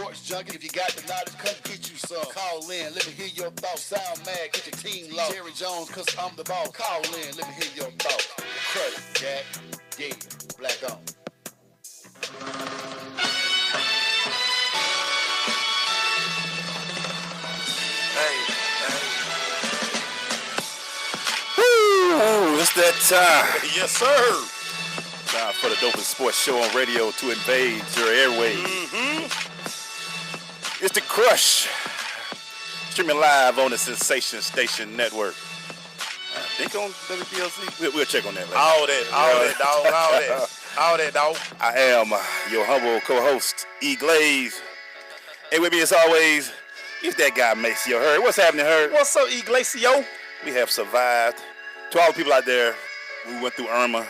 sports junkie. If you got the knowledge, come get you some. Call in, let me hear your thoughts. Sound mad, get your team low. Jerry Jones, cause I'm the ball. Call in, let me hear your thoughts. Credit, Jack, yeah, black on. Woo, it's that time. Yes, sir. Time for the dopest sports show on radio to invade your airwaves. It's The Crush. Streaming live on the Sensation Station Network. I think on WPLC. We'll check on that later. All that, dog. I am your humble co-host, E. Glaze. And with me as always, is that guy Maceo Hurd. What's happening, Hurd? What's up, E. Glacio? We have survived. To all the people out there, we went through Irma.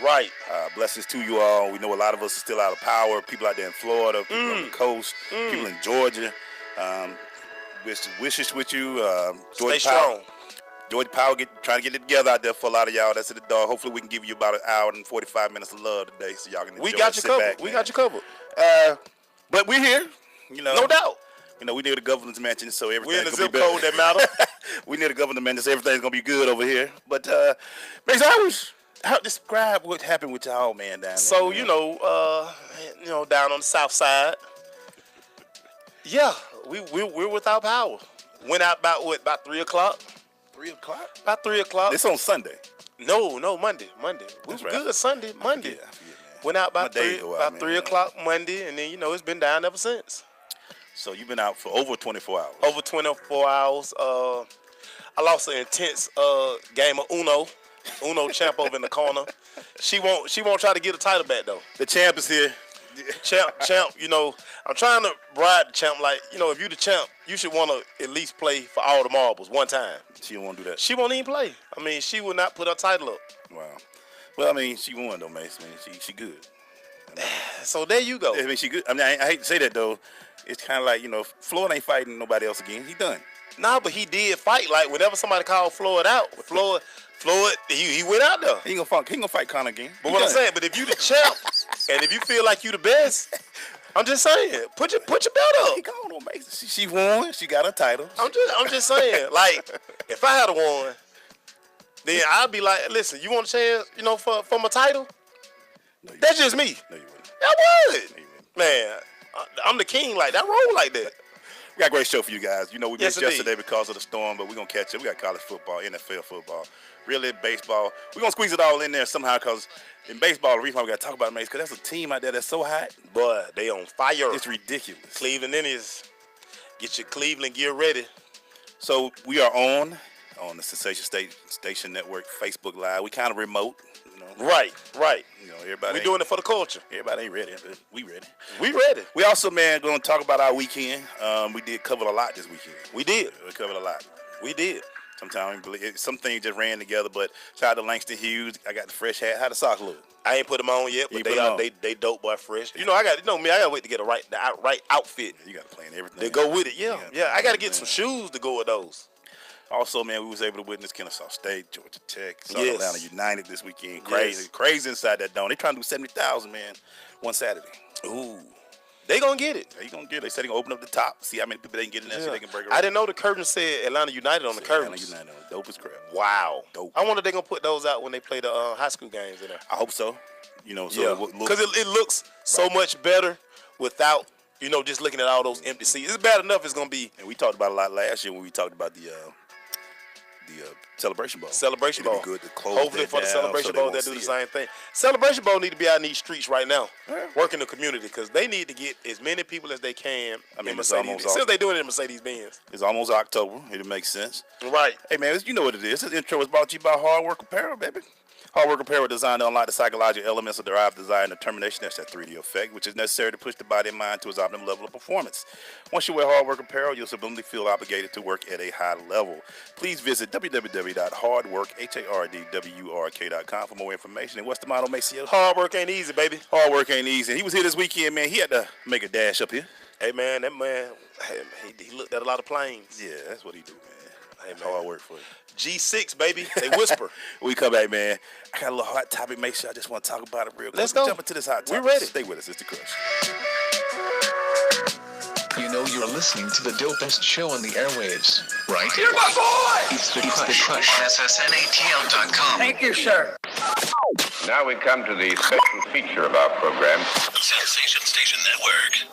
Right. Blessings to you all. We know a lot of us are still out of power. People out there in Florida, people on the coast, people in Georgia. Wishes with you. Stay strong. Georgia Power trying to get it together out there for a lot of y'all. That's at the door. Hopefully we can give you about an hour and 45 minutes of love today so y'all can enjoy. We got you covered. Back, we got you covered. But we're here. You know, no doubt. You know, we near the governor's mansion, so everything's we're in the zip code that matter. We near the governor's mansion, so everything's gonna be good over here. But how describe what happened with y'all, man, down there? So you know, down on the south side. Yeah, we're without power. Went out about 3 o'clock. 3 o'clock? About 3 o'clock. It's on Sunday. No, Monday. We was good Sunday, Monday. I forget, went out about 3 o'clock Monday, and then it's been down ever since. So you've been out for over 24 hours. Over 24 hours. I lost an intense game of Uno. Uno champ over in the corner. She won't try to get the title back though. The champ is here. Champ, I'm trying to ride the champ like, if you the champ, you should want to at least play for all the marbles one time. She don't want to do that. She won't even play. I mean, she will not put her title up. Wow. Well, I mean, she won though, Mace. I mean, she good. So there you go. I mean, she good. I mean, I hate to say that though. It's kind of like, Floyd ain't fighting nobody else again. He done. Nah, but he did fight. Like, whenever somebody called Floyd out, Floyd, he went out there. He gonna fight Conor again. But what I'm saying, but if you the champ, and if you feel like you the best, I'm just saying, put your belt up. He gone on, Mason. She won. She got her title. I'm just saying, like, if I had won, then I'd be like, listen, you want a chance, for my title? No, that's just me. No, you wouldn't. I would. No, you wouldn't. Man, I'm the king like that. Roll like that. We got a great show for you guys. We missed indeed. yesterday because of the storm, but we're going to catch up. We got college football, NFL football, really baseball. We're going to squeeze it all in there somehow because in baseball, the reason why we got to talk about it, is because that's a team out there that's so hot. Boy, they on fire. It's ridiculous. Cleveland Indians. Get your Cleveland gear ready. So we are on the Sensation Station Network, Facebook Live. We kind of remote. Right. Everybody. We doing it for the culture. Everybody ain't ready, but we ready. We ready. We also, man, going to talk about our weekend. We did cover a lot this weekend. We did. We covered a lot. We did. Sometimes some things just ran together, but shout out to Langston Hughes. I got the fresh hat. How the socks look? I ain't put them on yet, but they dope boy fresh. I got to wait to get the right outfit. You got to plan everything. They go with it. Yeah. I got to get some shoes to go with those. Also, man, we was able to witness Kennesaw State, Georgia Tech, South Carolina United this weekend. Crazy inside that dome. They trying to do 70,000, man, one Saturday. Ooh, they gonna get it. They gonna get it. They said they gonna open up the top, see how many people they can get in there, so they can break it. I didn't know the curtain said Atlanta United on the curtain. Atlanta United, dope as crap. Wow, dope. I wonder if they gonna put those out when they play the high school games in there. I hope so. Because it looks so much better without just looking at all those empty seats. It's bad enough. It's gonna be. And we talked about it a lot last year when we talked about the Celebration Bowl. Celebration Bowl. Good to close. Hopefully for the Celebration Bowl, they'll do the same thing. Celebration Bowl need to be out in these streets right now, working the community, because they need to get as many people as they can in Mercedes. Since they're doing it in Mercedes-Benz. It's almost October. It'll make sense. Right. Hey, man, you know what it is. This intro is brought to you by Hard Work Apparel, baby. Hard Work Apparel designed to unlock the psychological elements of derived desire and determination. That's that 3D effect, which is necessary to push the body and mind to its optimum level of performance. Once you wear Hard Work Apparel, you'll subliminally feel obligated to work at a high level. Please visit www.hardwork.com for more information. And what's the motto, Maceo? Hard work ain't easy, baby. Hard work ain't easy. He was here this weekend, man. He had to make a dash up here. Hey, man, that man, he looked at a lot of planes. Yeah, that's what he do, man. Hey, man. Hard work for you. G6, baby. They whisper. We come back, man. I got a little hot topic. Make sure I just want to talk about it real quick. Let's go. Jump into this hot topic. We're ready. Stay with us. It's The Crush. You know you're listening to the dopest show on the airwaves, right? You're my boy! It's the Crush. SSNATL.com. Thank you, sir. Now we come to the special feature of our program. Sensation Station Network.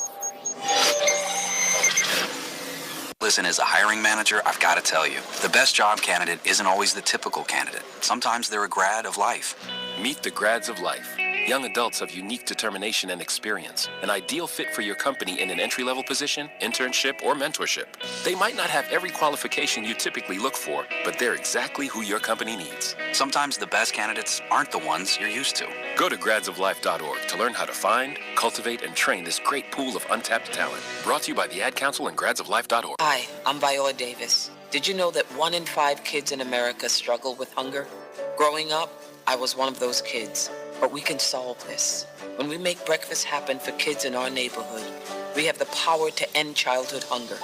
Listen, as a hiring manager, I've got to tell you, the best job candidate isn't always the typical candidate. Sometimes they're a grad of life. Meet the grads of life. Young adults of unique determination and experience. An ideal fit for your company in an entry-level position, internship, or mentorship. They might not have every qualification you typically look for, but they're exactly who your company needs. Sometimes the best candidates aren't the ones you're used to. Go to gradsoflife.org to learn how to find, cultivate, and train this great pool of untapped talent. Brought to you by the Ad Council and gradsoflife.org. Hi, I'm Viola Davis. Did you know that 1 in 5 kids in America struggle with hunger? Growing up, I was one of those kids. But we can solve this. When we make breakfast happen for kids in our neighborhood, we have the power to end childhood hunger,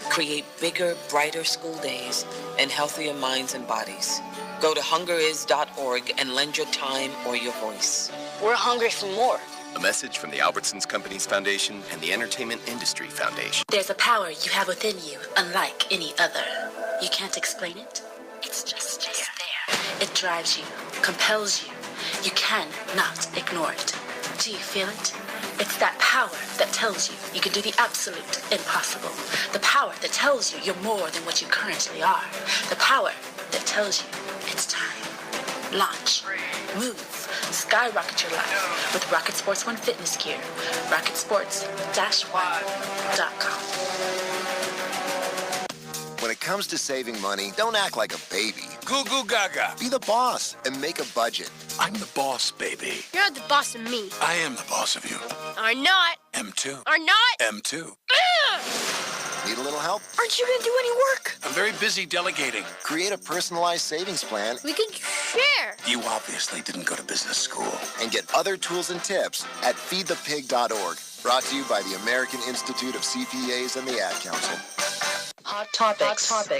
create bigger, brighter school days, and healthier minds and bodies. Go to hungeris.org and lend your time or your voice. We're hungry for more. A message from the Albertsons Companies Foundation and the Entertainment Industry Foundation. There's a power you have within you, unlike any other. You can't explain it. It's just there. It drives you, compels you. You cannot ignore it. Do you feel it? It's that power that tells you you can do the absolute impossible. The power that tells you you're more than what you currently are. The power that tells you it's time. Launch. Move. Skyrocket your life with Rocket Sports One fitness gear. RocketSports-One.com. When it comes to saving money, don't act like a baby. Goo goo gaga. Be the boss and make a budget. I'm the boss, baby. You're not the boss of me. I am the boss of you. Are not. M2. Are not. M2. Need a little help? Aren't you going to do any work? I'm very busy delegating. Create a personalized savings plan. We could share. You obviously didn't go to business school. And get other tools and tips at feedthepig.org. Brought to you by the American Institute of CPAs and the Ad Council. Hot topics. Going to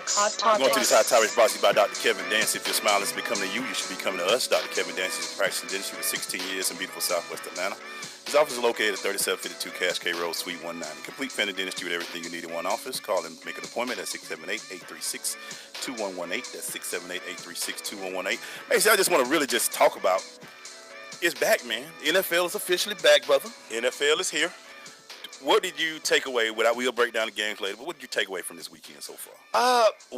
this hot topics brought to you by Dr. Kevin Dancy. If your smile is becoming to you, you should be coming to us. Dr. Kevin Dancy is a practicing dentist with 16 years in beautiful Southwest Atlanta. His office is located at 3752 Cascade Road, Suite 190. Complete family dentistry with everything you need in one office. Call and make an appointment at 678-836-2118. That's 678-836-2118. Basically, I just want to really just talk about, it's back, man. NFL is officially back, brother. NFL is here. What did you take away? We'll break down the games later, but what did you take away from this weekend so far?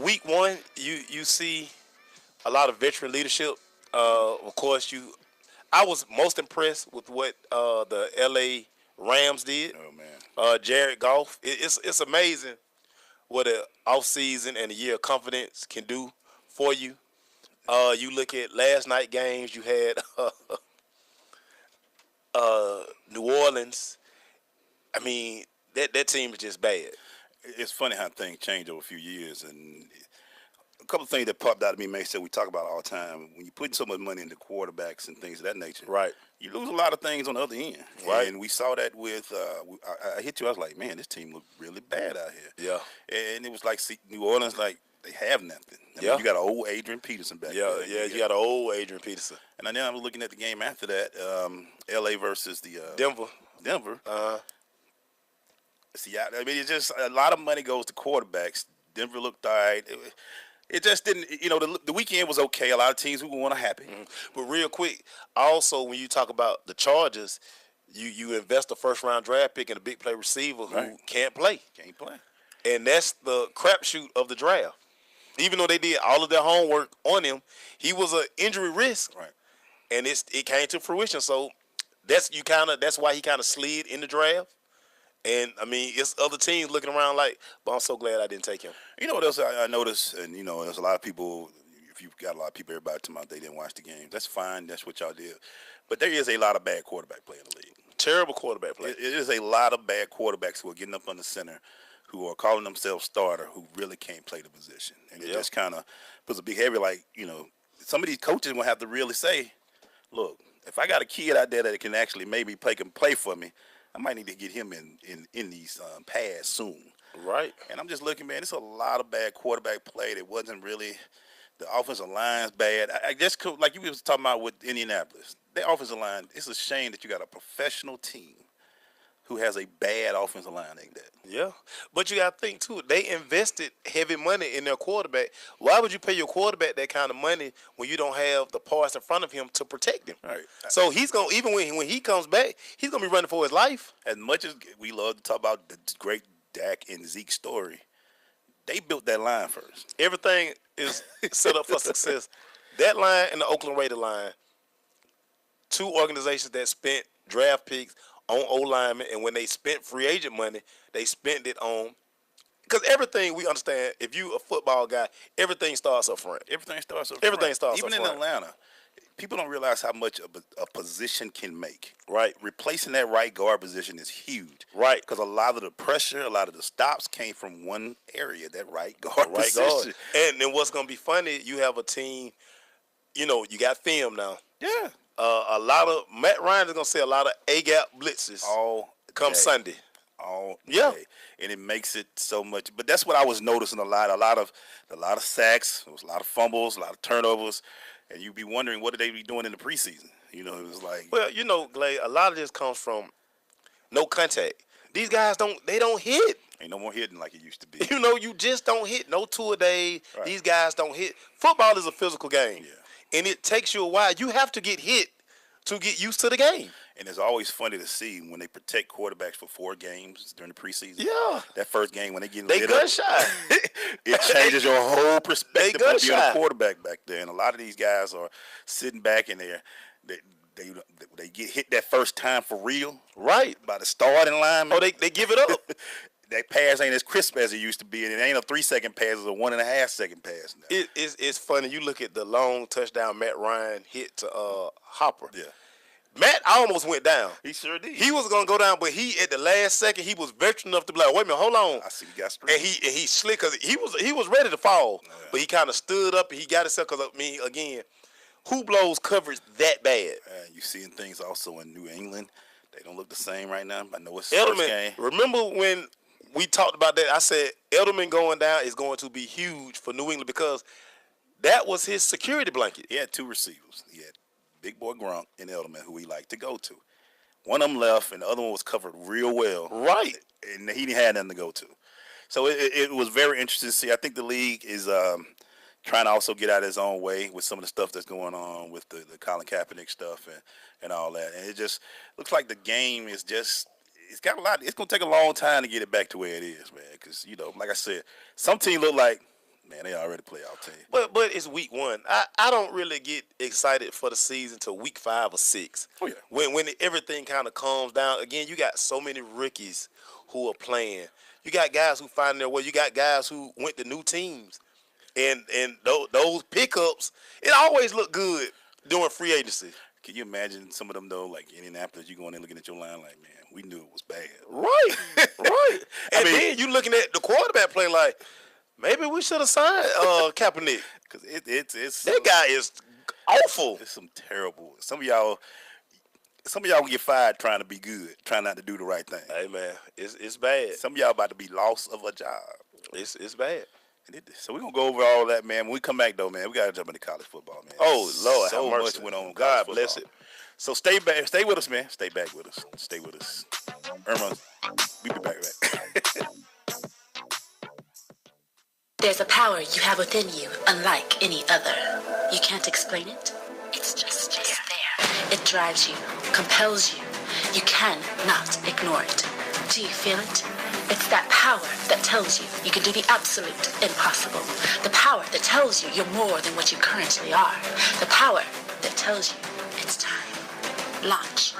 Week one, you see a lot of veteran leadership. Of course, I was most impressed with what the LA Rams did. Oh man, Jared Goff. It's amazing what an offseason and a year of confidence can do for you. You look at last night games. You had New Orleans. I mean, that team is just bad. It's funny how things change over a few years, and a couple of things that popped out at me, man, said we talk about all the time. When you're putting so much money into quarterbacks and things of that nature, right, you lose a lot of things on the other end. Right. And we saw that with, I hit you, I was like, man, this team looked really bad out here. Yeah. And it was like, see, New Orleans, like, they have nothing. I mean, you got an old Adrian Peterson back there. Yeah, you got an old Adrian Peterson. And then I was looking at the game after that, L.A. versus the Denver. See, I mean, it's just a lot of money goes to quarterbacks. Denver looked all right. It just didn't, the weekend was okay. A lot of teams who weren't happy. Mm-hmm. But real quick, also when you talk about the Chargers, you invest a first-round draft pick in a big play receiver who can't play. Can't play. And that's the crapshoot of the draft. Even though they did all of their homework on him, he was an injury risk. Right. And it came to fruition. So that's why he kind of slid in the draft. And, I mean, it's other teams looking around like, but I'm so glad I didn't take him. You know what else I noticed? And, there's a lot of people, if you've got a lot of people, everybody talking about they didn't watch the game. That's fine. That's what y'all did. But there is a lot of bad quarterback play in the league. Terrible quarterback play. It is a lot of bad quarterbacks who are getting up on the center, who are calling themselves starter, who really can't play the position. And it just kind of puts a big heavy, like, some of these coaches will have to really say, look, if I got a kid out there that can actually maybe play for me, I might need to get him in these pads soon. Right. And I'm just looking, man, it's a lot of bad quarterback play that wasn't really – the offensive line's bad. I just – like you was talking about with Indianapolis, their offensive line, it's a shame that you got a professional team who has a bad offensive line like that. Yeah, but you got to think too. They invested heavy money in their quarterback. Why would you pay your quarterback that kind of money when you don't have the parts in front of him to protect him? Right. So he's gonna even when he comes back, he's gonna be running for his life. As much as we love to talk about the great Dak and Zeke story, they built that line first. Everything is set up for success. That line and the Oakland Raider line, two organizations that spent draft picks on O-linemen, and when they spent free agent money, they spent it on, because everything we understand, if you a football guy, everything starts up front. Everything starts up Everything front. starts Even up in front. Atlanta, people don't realize how much a position can make. Right. Replacing that right guard position is huge. Right. Because a lot of the pressure, a lot of the stops came from one area, that right guard Right position. guard. And then what's gonna be funny, you have a team, you got film now. Yeah. A lot of Matt Ryan is gonna say a lot of A-gap blitzes all come day. Sunday. All Yeah. day. And it makes it so much. But that's what I was noticing a lot of sacks, there was a lot of fumbles, a lot of turnovers, and you'd be wondering what did they be doing in the preseason. It was like, Well, Glade, a lot of this comes from no contact. These guys don't hit. Ain't no more hitting like it used to be. You just don't hit. No two-a-day. Right. These guys don't hit. Football is a physical game. Yeah. And it takes you a while. You have to get hit to get used to the game. And it's always funny to see when they protect quarterbacks for 4 games during the preseason. Yeah. That first game when they get They lit gun up, shy. it changes your whole perspective gun of being shy. a quarterback back there. And a lot of these guys are sitting back in there. They get hit that first time for real. Right. By the starting lineman. Oh, they give it up. That pass ain't as crisp as it used to be, and it ain't a 3-second pass; it's a 1.5-second pass now. It's funny. You look at the long touchdown Matt Ryan hit to Hopper. Yeah. Matt almost went down. He sure did. He was gonna go down, but he at the last second he was veteran enough to be like, wait a minute, hold on. I see he got straight. And he slick because he was ready to fall, but he kind of stood up and he got himself. Because again, who blows coverage that bad? You seeing things also in New England. They don't look the same right now. I know it's the first game. Remember when we talked about that? I said Edelman going down is going to be huge for New England because that was his security blanket. He had 2 receivers. He had Big Boy Gronk and Edelman, who he liked to go to. One of them left, and the other one was covered real well. Right. And he had nothing to go to. So it was very interesting to see. I think the league is trying to also get out of his own way with some of the stuff that's going on with the Colin Kaepernick stuff and all that. And it just looks like the game is just – it's got a lot. It's going to take a long time to get it back to where it is, man. Because, like I said, some teams look like, man, they already playoff team. But it's week 1. I don't really get excited for the season till week 5 or 6. Oh, yeah. When everything kind of calms down. Again, you got so many rookies who are playing. You got guys who find their way. You got guys who went to new teams. And those pickups, it always look good during free agency. Can you imagine some of them, though, like Indianapolis, you going in looking at your line like, man, we knew it was bad. Right, right. And then you looking at the quarterback play like, maybe we should have signed Kaepernick. Because it's that guy is awful. It's some terrible. Some of y'all will get fired trying to be good, trying not to do the right thing. Hey, man, it's bad. Some of y'all about to be lost of a job. It's bad. So we're going to go over all that, man. When we come back, though, man, we got to jump into college football, man. Oh, Lord, so have mercy. much went on. God bless it. So stay back. Stay with us, man. Stay back with us. Stay with us. Irma, we'll be back. There's a power you have within you, unlike any other. You can't explain it. It's just there. It drives you, compels you. You cannot ignore it. Do you feel it? It's that power that tells you you can do the absolute impossible. The power that tells you you're more than what you currently are. The power that tells you it's time. Launch.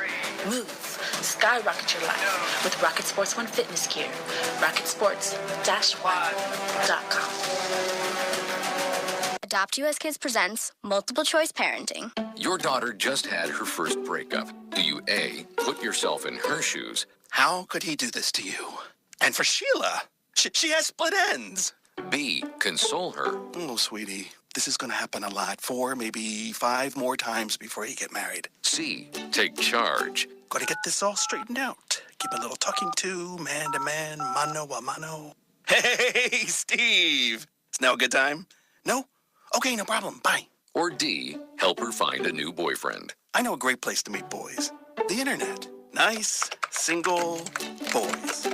Move. Skyrocket your life with Rocket Sports One fitness gear. RocketSports-One.com. Adopt US Kids presents Multiple Choice Parenting. Your daughter just had her first breakup. Do you A, put yourself in her shoes? How could he do this to you? And for Sheila, she has split ends. B, console her. Oh, sweetie, this is going to happen a lot. 4, maybe 5 more times before you get married. C, take charge. Got to get this all straightened out. Keep a little talking to, man to man, mano a mano. Hey, Steve. It's now a good time? No? Okay, no problem. Bye. Or D, help her find a new boyfriend. I know a great place to meet boys. The internet. Nice, single boys.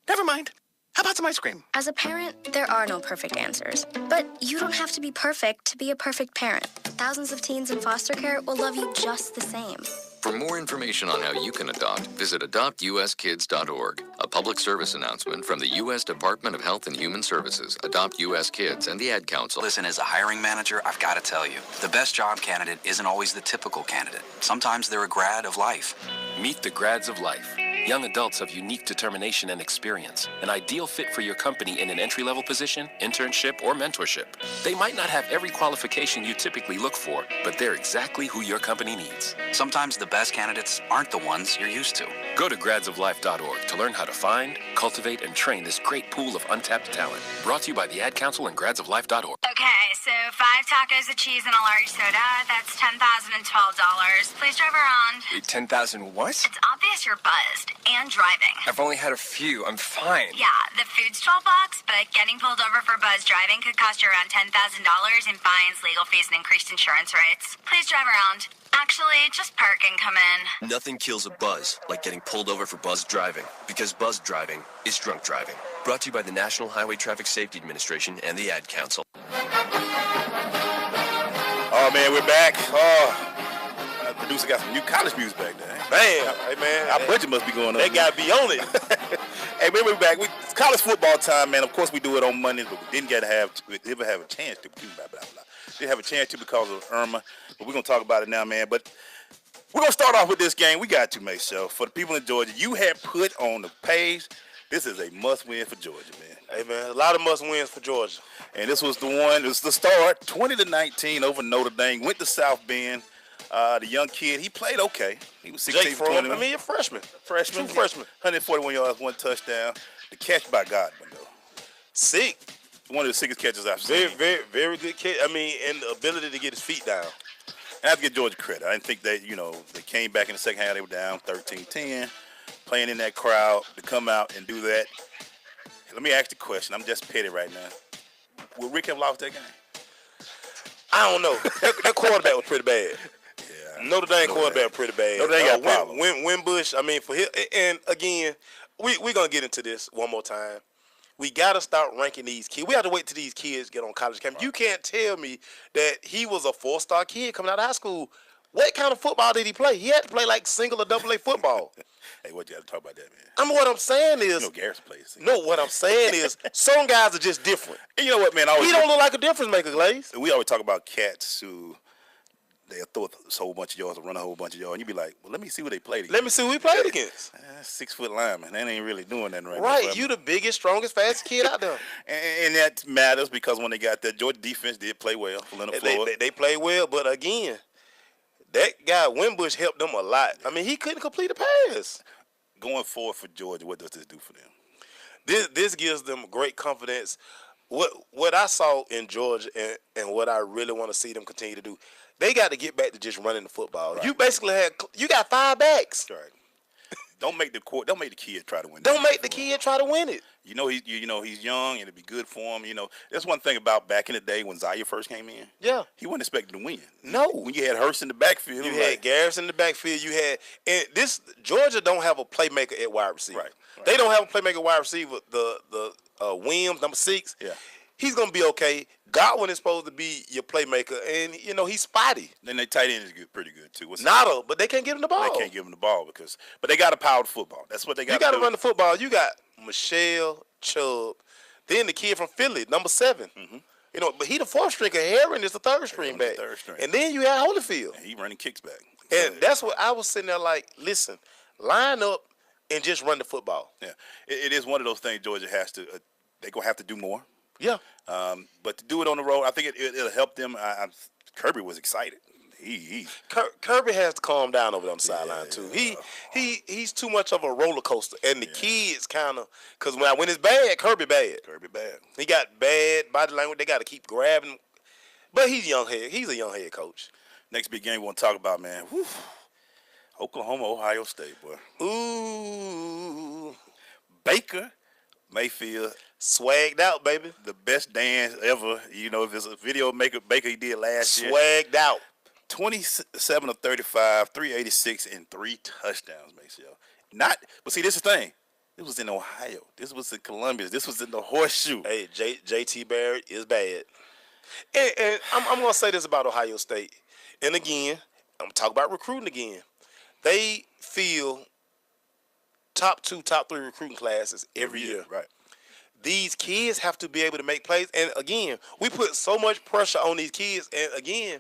Never mind. How about some ice cream? As a parent, there are no perfect answers. But you don't have to be perfect to be a perfect parent. Thousands of teens in foster care will love you just the same. For more information on how you can adopt, visit adoptuskids.org. A public service announcement from the U.S. Department of Health and Human Services, Adopt U.S. Kids, and the Ad Council. Listen, as a hiring manager, I've got to tell you, the best job candidate isn't always the typical candidate. Sometimes they're a grad of life. Meet the grads of life. Young adults of unique determination and experience, an ideal fit for your company in an entry-level position, internship, or mentorship. They might not have every qualification you typically look for, but they're exactly who your company needs. Sometimes the best candidates aren't the ones you're used to. Go to gradsoflife.org to learn how to find, cultivate, and train this great pool of untapped talent. Brought to you by the Ad Council and gradsoflife.org. Okay, so 5 tacos, a cheese, and a large soda. That's $10,012. Please drive around. Wait, 10,000 what? It's obvious you're buzzed and driving. I've only had a few. I'm fine. Yeah, the food's $12, but getting pulled over for buzz driving could cost you around $10,000 in fines, legal fees, and increased insurance rates. Please drive around. Actually, just park and come in. Nothing kills a buzz like getting pulled over for buzz driving, because buzz driving is drunk driving. Brought to you by the National Highway Traffic Safety Administration and the Ad Council. Oh, man, we're back. Oh, our producer got some new college music back there. Man, hey, man. Our budget must be going up. They got to be on it. Hey, man, we're back. It's college football time, man. Of course, we do it on Mondays, but we didn't have a chance to. Blah, blah, blah. Didn't have a chance to because of Irma, but we're going to talk about it now, man. But we're going to start off with this game. We got to make sure. For the people in Georgia, you had put on the page, this is a must-win for Georgia, man. Hey, man, a lot of must-wins for Georgia. And this was the one, it was the start, 20-19 over Notre Dame. Went to South Bend. The young kid, he played okay. He was 16 for 20. I mean, a freshman. True freshman. 141 yards, 1 touchdown. The catch by Godwin, though. Sick. One of the sickest catches I've seen. Very good catch. I mean, and the ability to get his feet down. I have to give Georgia credit. I didn't think that, they came back in the second half. They were down 13-10, playing in that crowd to come out and do that. Let me ask the question. I'm just petty right now. Would Rick have lost that game? I don't know. That quarterback was pretty bad. Yeah. Notre Dame quarterback was pretty bad. Notre Dame got problems. Wimbush, I mean, for him, and again, we're going to get into this one more time. We got to start ranking these kids. We have to wait till these kids get on college campus. You can't tell me that he was a 4-star kid coming out of high school. What kind of football did he play? He had to play like single or double A football. Hey, what you got to talk about that, man? I mean, what I'm saying is... Garrison plays. No, what I'm saying is some guys are just different. And you know what, man? He don't look like a difference maker, Glaze. We always talk about cats who... They'll throw a whole bunch of yards or run a whole bunch of yards. And you be like, well, let me see what they played against. Let me see who he played against. 6-foot lineman. That ain't really doing nothing right now. Right. You the biggest, strongest, fastest kid out there. and that matters because when they got there, Georgia defense did play well. They played well, but again, that guy Wimbush helped them a lot. I mean, he couldn't complete a pass. Going forward for Georgia, what does this do for them? This gives them great confidence. What I saw in Georgia and what I really want to see them continue to do, they got to get back to just running the football. Right. You got 5 backs. Right. Don't make the kid try to win. Don't make the kid try to win it. He's young and it'd be good for him. That's one thing about back in the day when Zaire first came in. Yeah. He wasn't expected to win. No. When you had Hurst in the backfield. You had Garrison in the backfield. And Georgia don't have a playmaker at wide receiver. Right. They don't have a playmaker wide receiver. The Williams, number 6. Yeah. He's gonna be okay. Godwin is supposed to be your playmaker, and he's spotty. Then their tight end is pretty good too. But they can't give him the ball. They can't give him the ball but they got a powered football. That's what they got. You got to run the football. You got Michelle Chubb, then the kid from Philly, number 7. Mm-hmm. But he the 4th string. Herring is the 3rd string back. And then you had Holyfield. And he running kicks back. And that's what I was sitting there like, listen, line up and just run the football. Yeah, it is one of those things Georgia has to. They're gonna have to do more. Yeah. But to do it on the road, I think it'll help them. Kirby was excited. Kirby has to calm down over on the sideline too. He's too much of a roller coaster, and the kids kind of because when it's bad, Kirby bad. He got bad body language. They got to keep grabbing him. But he's a young head coach. Next big game we want to talk about, man. Whew. Oklahoma, Ohio State, boy. Ooh, Baker Mayfield. Swagged out, baby. The best dance ever. If it's a video Baker he did last year. Swagged out. 27 of 35, 386, and 3 touchdowns, Maceo. But see, this is the thing. This was in Ohio. This was in Columbus. This was in the Horseshoe. Hey, JT Barrett is bad. And I'm going to say this about Ohio State. And again, I'm going to talk about recruiting again. They feel top 2, top 3 recruiting classes every year. Right. These kids have to be able to make plays. And again, we put so much pressure on these kids. And again,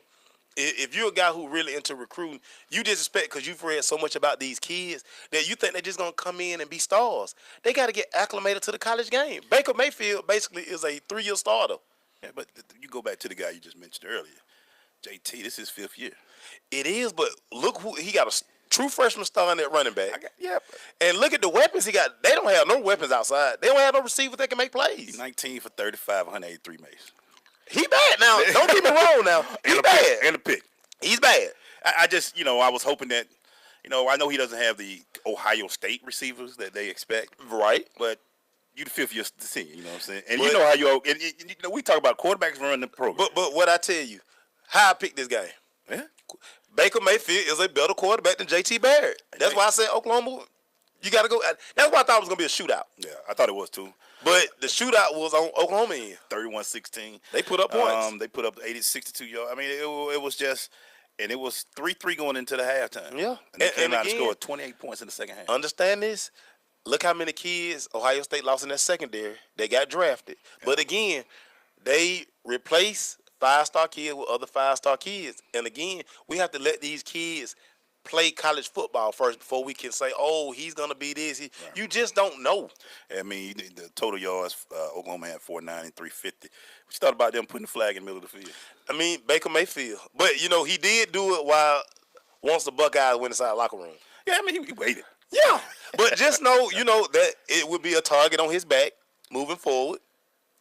if you're a guy who really into recruiting, you disrespect because you've read so much about these kids that you think they're just going to come in and be stars. They got to get acclimated to the college game. Baker Mayfield basically is a 3-year starter. Yeah, but you go back to the guy you just mentioned earlier. JT, this is his 5th year. It is, but look who he got a true freshman star in that running back. Yeah. And look at the weapons he got. They don't have no weapons outside. They don't have no receivers that can make plays. He's 19 for 35, 183 Mace. He bad now. Don't get me wrong now. He's bad. And a pick. He's bad. I just, I was hoping that, I know he doesn't have the Ohio State receivers that they expect. Right. But you the 5th year senior, you know what I'm saying? And you know how we talk about quarterbacks running the program. But what I tell you, how I picked this game. Yeah. Baker Mayfield is a better quarterback than JT Barrett. That's why I said Oklahoma, you got to go. That's why I thought it was going to be a shootout. Yeah, I thought it was too. But the shootout was on Oklahoma end. 31-16. They put up points. They put up 62 yards. I mean, it was just, and it was 3-3 going into the halftime. Yeah. And they came out and scored 28 points in the second half. Understand this? Look how many kids Ohio State lost in that secondary. They got drafted. Yeah. But again, they replaced 5-star kids with other 5-star kids. And again, we have to let these kids play college football first before we can say, oh, he's going to be this. Right. You just don't know. I mean, the total yards, Oklahoma had 490 and 350. What you thought about them putting the flag in the middle of the field? I mean, Baker Mayfield. But, he did do it once the Buckeyes went inside the locker room. Yeah, I mean, he waited. Yeah. But just know, that it would be a target on his back moving forward.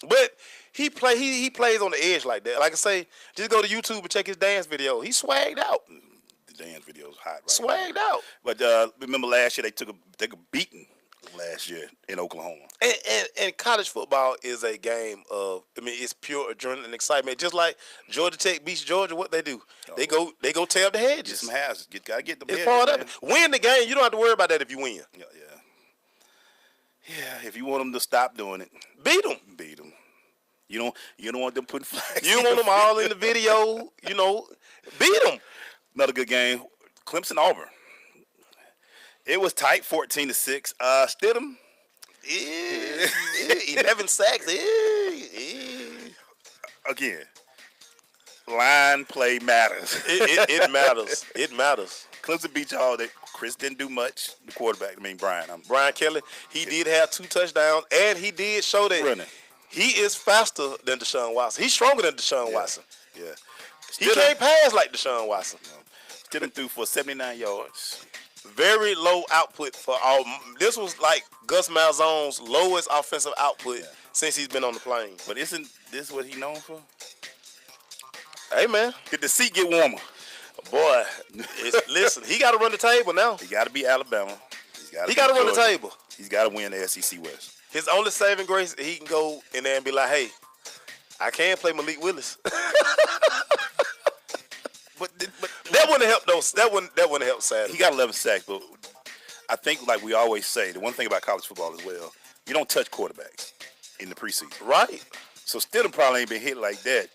But he plays on the edge like that. Like I say, just go to YouTube and check his dance video. He swagged out. The dance video's hot. Right swagged out. But remember last year they took a beating last year in Oklahoma. And college football is a game of, it's pure adrenaline and excitement. Just like Georgia Tech beats Georgia, what they do? They go tear up the hedges. Get some houses. Gotta get the It's part of it. Win the game. You don't have to worry about that if you win. Yeah, if you want them to stop doing it, beat them. Beat them. You don't want them putting flags. You want them all in the video. Beat them. Another good game, Clemson Auburn. It was tight, 14-6. Stidham, 11 sacks. Again, line play matters. It matters. It matters. Clemson beat y'all. Chris didn't do much. The quarterback, Brian Kelly, he did have 2 touchdowns, and he did show that running. He is faster than Deshaun Watson. He's stronger than Deshaun Watson. Yeah. He can't pass like Deshaun Watson. Still threw for 79 yards. Very low output for all. This was like Gus Malzahn's lowest offensive output since he's been on the plane. But isn't this what he's known for? Hey, man. Did the seat get warmer? Boy, listen, he got to run the table now. He got to be Alabama. He got to run the table. He's got to win the SEC West. His only saving grace, he can go in there and be like, hey, I can play Malik Willis. But that wouldn't help those. That wouldn't help Saturday. He got 11 sacks, but I think, like we always say, the one thing about college football as well, you don't touch quarterbacks in the preseason. Right. So Stidham probably ain't been hit like that.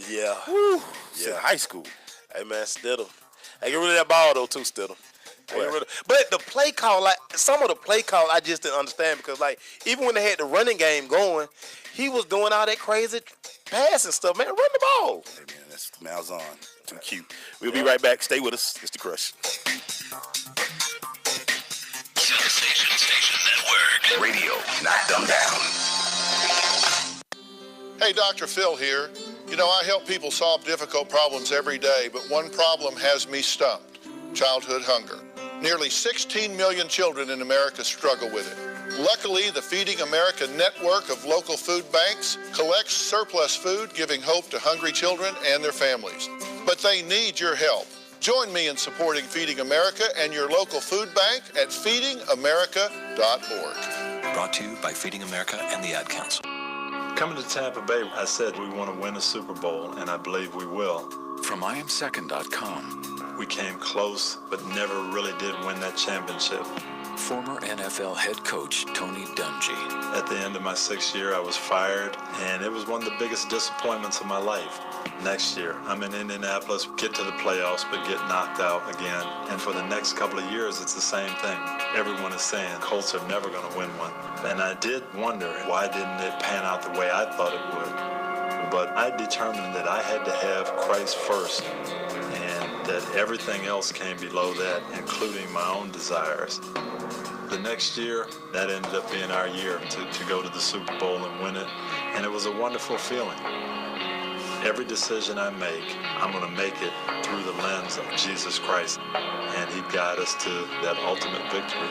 Yeah. Woo. Since high school. Hey, man, Stidham. Hey, get rid of that ball, though, too, Stidham. But the play call, some of the play call I just didn't understand because, even when they had the running game going, he was doing all that crazy passing stuff. Man, run the ball. Hey, man, that's Malzahn. Too cute. We'll be right back. Stay with us. It's The Crush. Station Network. Radio, not dumbed down. Hey, Dr. Phil here. I help people solve difficult problems every day, but one problem has me stumped: childhood hunger. Nearly 16 million children in America struggle with it. Luckily, the Feeding America network of local food banks collects surplus food, giving hope to hungry children and their families. But they need your help. Join me in supporting Feeding America and your local food bank at feedingamerica.org. Brought to you by Feeding America and the Ad Council. Coming to Tampa Bay, I said we want to win a Super Bowl, and I believe we will. From IamSecond.com. We came close, but never really did win that championship. Former NFL head coach Tony Dungy. At the end of my 6th year, I was fired, and it was one of the biggest disappointments of my life. Next year, I'm in Indianapolis, get to the playoffs, but get knocked out again. And for the next couple of years, it's the same thing. Everyone is saying Colts are never going to win one. And I did wonder, why didn't it pan out the way I thought it would? But I determined that I had to have Christ first, and that everything else came below that, including my own desires. The next year, that ended up being our year to go to the Super Bowl and win it, and it was a wonderful feeling. Every decision I make, I'm going to make it through the lens of Jesus Christ, and He'd guide us to that ultimate victory.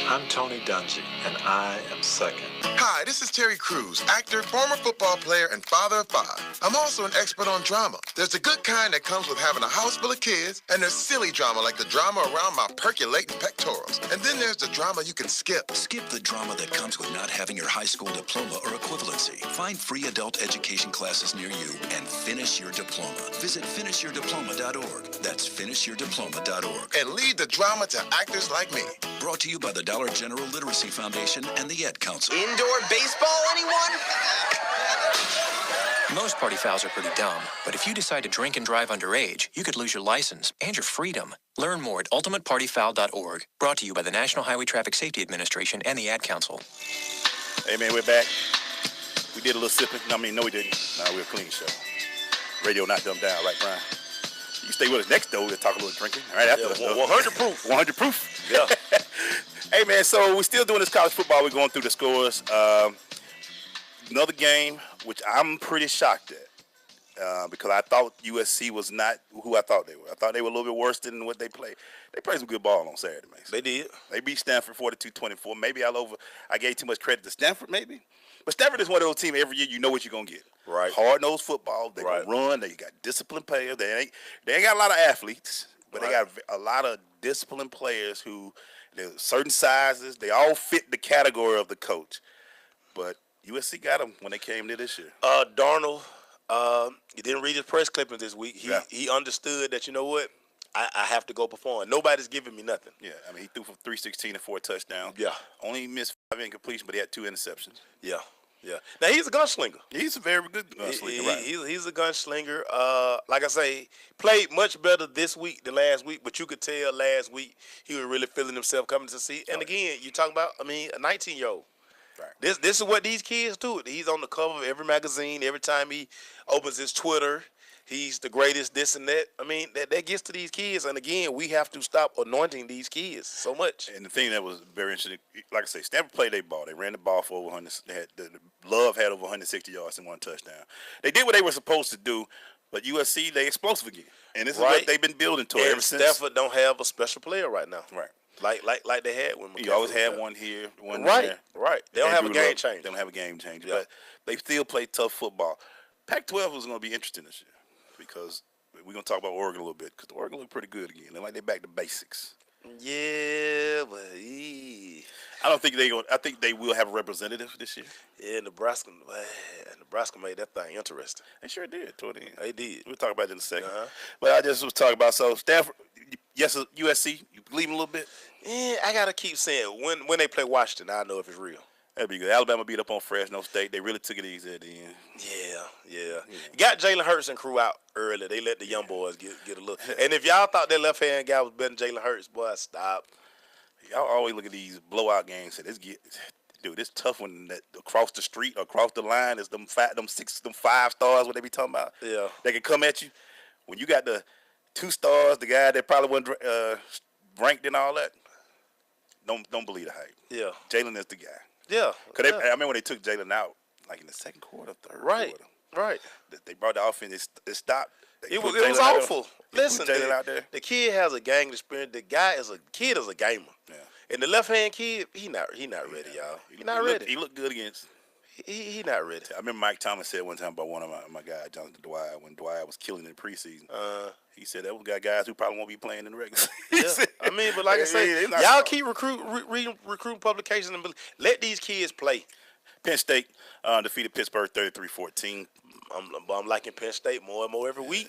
I'm Tony Dungy, and I am second. Hi, this is Terry Crews, actor, former football player, and father of 5. I'm also an expert on drama. There's the good kind that comes with having a house full of kids, and there's silly drama like the drama around my percolating pectorals. And then there's the drama you can skip. Skip the drama that comes with not having your high school diploma or equivalency. Find free adult education classes near you and finish your diploma. Visit finishyourdiploma.org. That's finishyourdiploma.org. And leave the drama to actors like me. Brought to you by the Dollar General Literacy Foundation and the Ed Council. Indoor baseball, anyone? Most party fouls are pretty dumb, but if you decide to drink and drive underage, you could lose your license and your freedom. Learn more at ultimatepartyfoul.org. Brought to you by the National Highway Traffic Safety Administration and the Ad Council. Hey, man, we're back. We did a little sipping. No, we didn't. No, we're a clean show. Radio not dumbed down, right, Brian? You stay with us next, though. We'll talk a little drinking. All right, after us, 100 proof. 100 proof. Yeah. Hey, man, so we're still doing this college football. We're going through the scores. Another game, which I'm pretty shocked at, because I thought USC was not who I thought they were. I thought they were a little bit worse than what they played. They played some good ball on Saturday, man. They did. They beat Stanford 42-24. Maybe I gave too much credit to Stanford, maybe. But Stanford is one of those teams every year you know what you're going to get. Right. Hard-nosed football. They can run. They got disciplined players. They ain't got a lot of athletes, but they got a lot of disciplined players who they're certain sizes. They all fit the category of the coach. But USC got them when they came to this year. Darnold, he didn't read his press clippings this week. He understood that, you know what, I have to go perform. Nobody's giving me nothing. Yeah, I mean, he threw for 316 and 4 touchdowns. Yeah. Only missed 5 incompletions, but he had 2 interceptions. Yeah. Yeah. Now, he's a gunslinger. He's a very good gunslinger, right? He's a gunslinger. Like I say, played much better this week than last week, but you could tell last week he was really feeling himself coming to see. And again, you talking about, a 19-year-old. Right. This is what these kids do. He's on the cover of every magazine. Every time he opens his Twitter, he's the greatest, this and that. I mean, that gets to these kids. And again, we have to stop anointing these kids so much. And the thing that was very interesting, like I say, Stanford played their ball. They ran the ball for over 100. Love had over 160 yards and 1 touchdown. They did what they were supposed to do, but USC, they explosive again. And this is what they've been building to ever since. Stanford don't have a special player right now. Right. Like they had when you always had one here, one there. Right. Right. They don't have a game changer. They don't have a game changer, but they still play tough football. Pac-12 was going to be interesting this year because we're going to talk about Oregon a little bit because Oregon look pretty good again. They're like they're back to basics. Yeah, but I don't think I think they will have a representative this year. Yeah, Nebraska made that thing interesting. They sure did toward the end. They did. We'll talk about it in a second. But I just was talking about Stanford. Yes, USC. You believe them a little bit? Yeah, I gotta keep saying when they play Washington, I know if it's real. That'd be good. Alabama beat up on Fresno State. They really took it easy at the end. Yeah. Got Jalen Hurts and crew out early. They let the young boys get a look. And if y'all thought that left hand guy was better than Jalen Hurts, boy, stop. Y'all always look at these blowout games and it's tough when that across the street, across the line is them 5 stars. What they be talking about? Yeah, they can come at you when you got the 2 stars. The guy that probably wasn't ranked and all that. Don't believe the hype. Yeah, Jalen is the guy. Yeah, I remember when they took Jalen out, like in the second quarter, third quarter. Right. They brought the offense. It stopped. It was awful. Listen, Jalen out there. The kid has a gang experience. The kid is a gamer. Yeah. And the left hand kid, he not ready, y'all. He not ready. He looked good against. He not ready. I remember Mike Thomas said one time about one of my guys, Jonathan Dwyer, when Dwyer was killing in the preseason. He said that was got guys who probably won't be playing in the regular season. I mean, but like I say, y'all keep recruiting publications and let these kids play. Penn State defeated Pittsburgh 33-14. I'm liking Penn State more and more every week.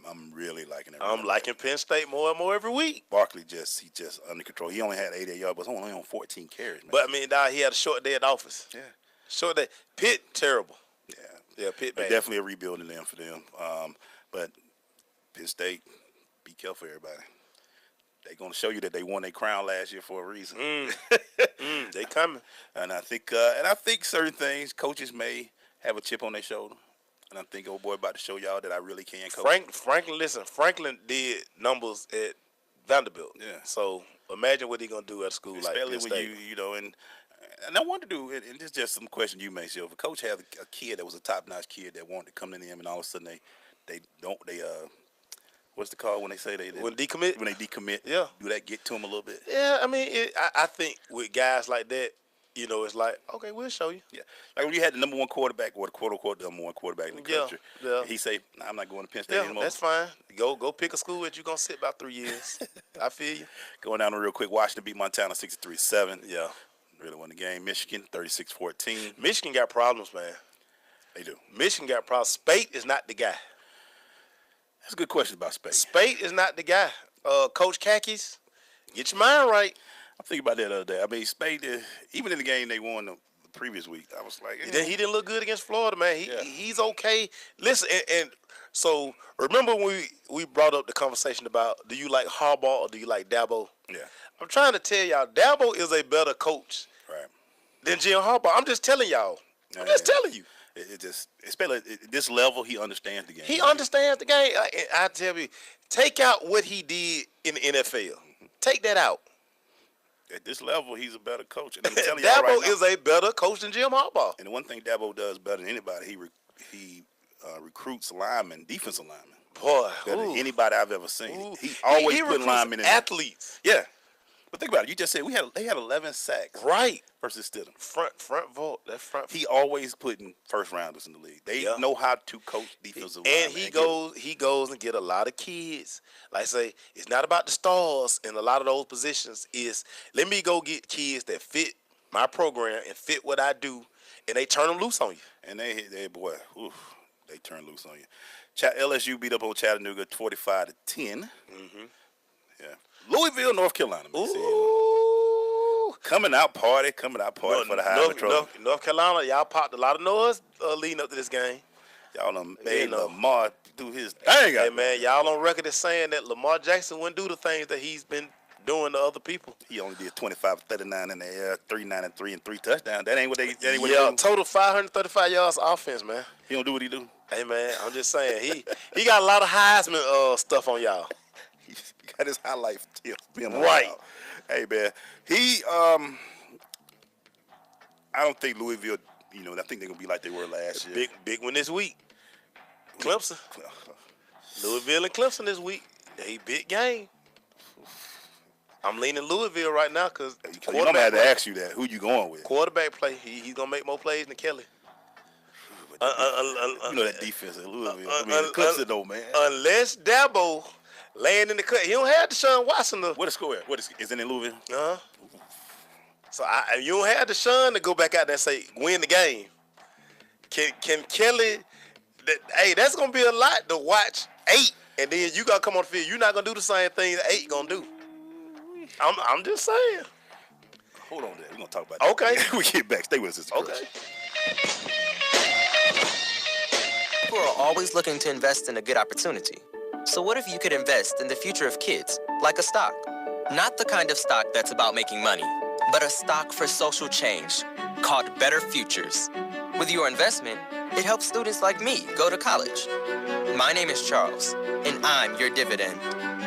I'm really liking it. I'm liking Penn State more and more every week. Barkley just under control. He only had 88 yards, but only on 14 carries. Man. But I mean, he had a short day at the office. Yeah, short day. Pitt terrible. Yeah, Pitt bad. Definitely a rebuilding them for them. But Penn State, be careful, everybody. They're gonna show you that they won their crown last year for a reason. They coming. And I think certain things coaches may have a chip on their shoulder. And I think old boy about to show y'all that I really can coach. Franklin did numbers at Vanderbilt. Yeah. So imagine what he gonna do at a school like Penn State. When you know, and I want to do, and this is just some question you may see. If a coach has a kid that was a top-notch kid that wanted to come to them, and all of a sudden they what's the call when they say they decommit? When they decommit, yeah. Do that get to them a little bit? Yeah, I mean, I think with guys like that, you know, it's like, okay, we'll show you. Yeah, like when you had the number one quarterback or the quote-unquote number one quarterback in the country, he say, nah, I'm not going to Penn State anymore. That's fine. Go pick a school that you're going to sit about 3 years. I feel you. Going down real quick, Washington beat Montana 63-7. Yeah. Really won the game. Michigan 36-14. Michigan got problems, man. They do. Michigan got problems. Spate is not the guy. That's a good question about Spate. Spate is not the guy. Coach Khakis, get your mind right. I'm thinking about that the other day. I mean, Spade, even in the game they won the previous week, I was like, he didn't look good against Florida, man. He's okay. Listen, and so remember when we brought up the conversation about do you like Harbaugh or do you like Dabo? Yeah. I'm trying to tell y'all, Dabo is a better coach than Jim Harbaugh. I'm just telling y'all. I'm just telling you. It just, especially at this level, he understands the game. He understands the game. I tell you, take out what he did in the NFL. Take that out. At this level, he's a better coach. And I'm telling y'all Dabo right now, is a better coach than Jim Harbaugh. And the one thing Dabo does better than anybody, he recruits linemen, defensive linemen. Boy, better than anybody I've ever seen. He always put linemen in athletes. Yeah. But think about it. You just said they had 11 sacks. Right. Versus Stidham. Front vault. That front. He always putting first rounders in the league. They know how to coach defensive and linemen. he goes and get a lot of kids. Like I say, it's not about the stars in a lot of those positions. Is let me go get kids that fit my program and fit what I do, and they turn them loose on you. And they turn loose on you. LSU beat up on Chattanooga 45-10. Mm-hmm. Yeah. Louisville, North Carolina. Ooh. Coming out party for the Heisman Trophy. North Carolina, y'all popped a lot of noise leading up to this game. Y'all done made Lamar do his thing. Hey, man, y'all on record as saying that Lamar Jackson wouldn't do the things that he's been doing to other people. He only did 25-39 in the air, 39-3 and 3 touchdowns. That ain't what they do. Total 535 yards offense, man. He don't do what he do. Hey, man, I'm just saying. He got a lot of Heisman stuff on y'all. He got his highlight film. Right. Hey, man. I don't think Louisville, I think they're going to be like they were last year. Big one this week. Clemson. Louisville and Clemson this week. Big game. I'm leaning Louisville right now because I'm going to have to ask you that. Who you going with? Quarterback play. He's going to make more plays than Kelly. That defense at Louisville. Clemson though, man. Unless Dabo laying in the cut. He don't have Deshaun Watson. What the score at? Is it in Louisville? Uh-huh. So you don't have Deshaun to go back out there and say, win the game. Can Kelly, that's going to be a lot to watch 8, and then you got to come on the field. You're not going to do the same thing that 8 going to do. I'm just saying. Hold on there. We're going to talk about that. Okay. We get back. Stay with us. Okay. People are always looking to invest in a good opportunity. So what if you could invest in the future of kids, like a stock? Not the kind of stock that's about making money, but a stock for social change called Better Futures. With your investment, it helps students like me go to college. My name is Charles, and I'm your dividend.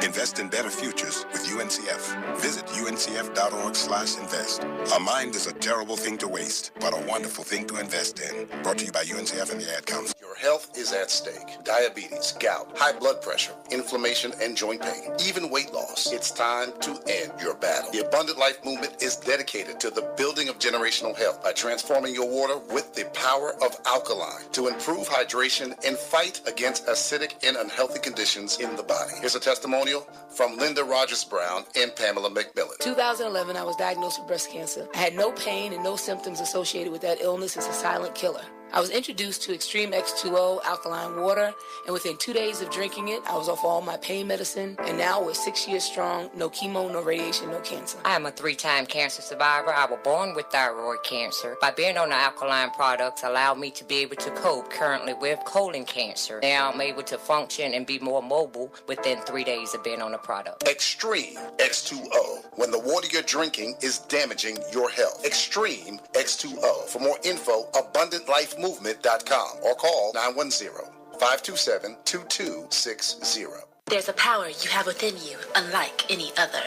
Invest in better futures with UNCF. Visit uncf.org/invest. A mind is a terrible thing to waste, but a wonderful thing to invest in. Brought to you by UNCF and the Ad Council. Your health is at stake. Diabetes, gout, high blood pressure, inflammation, and joint pain, even weight loss. It's time to end your battle. The Abundant Life Movement is dedicated to the building of generational health by transforming your water with the power of alkaline to improve hydration and fight against acidic and unhealthy conditions in the body. Here's a testimonial from Linda Rogers Brown and Pamela McMillan. 2011, I was diagnosed with breast cancer. I had no pain and no symptoms associated with that illness. It's a silent killer. I was introduced to Extreme X2O alkaline water, and within 2 days of drinking it, I was off all my pain medicine, and now we're 6 years strong, no chemo, no radiation, no cancer. I am a 3-time cancer survivor. I was born with thyroid cancer. By being on the alkaline products allowed me to be able to cope currently with colon cancer. Now I'm able to function and be more mobile within 3 days of being on the product. Extreme X2O, when the water you're drinking is damaging your health. Extreme X2O. For more info, AbundantLifeMovement.com or call 910-527-2260. There's a power you have within you, unlike any other.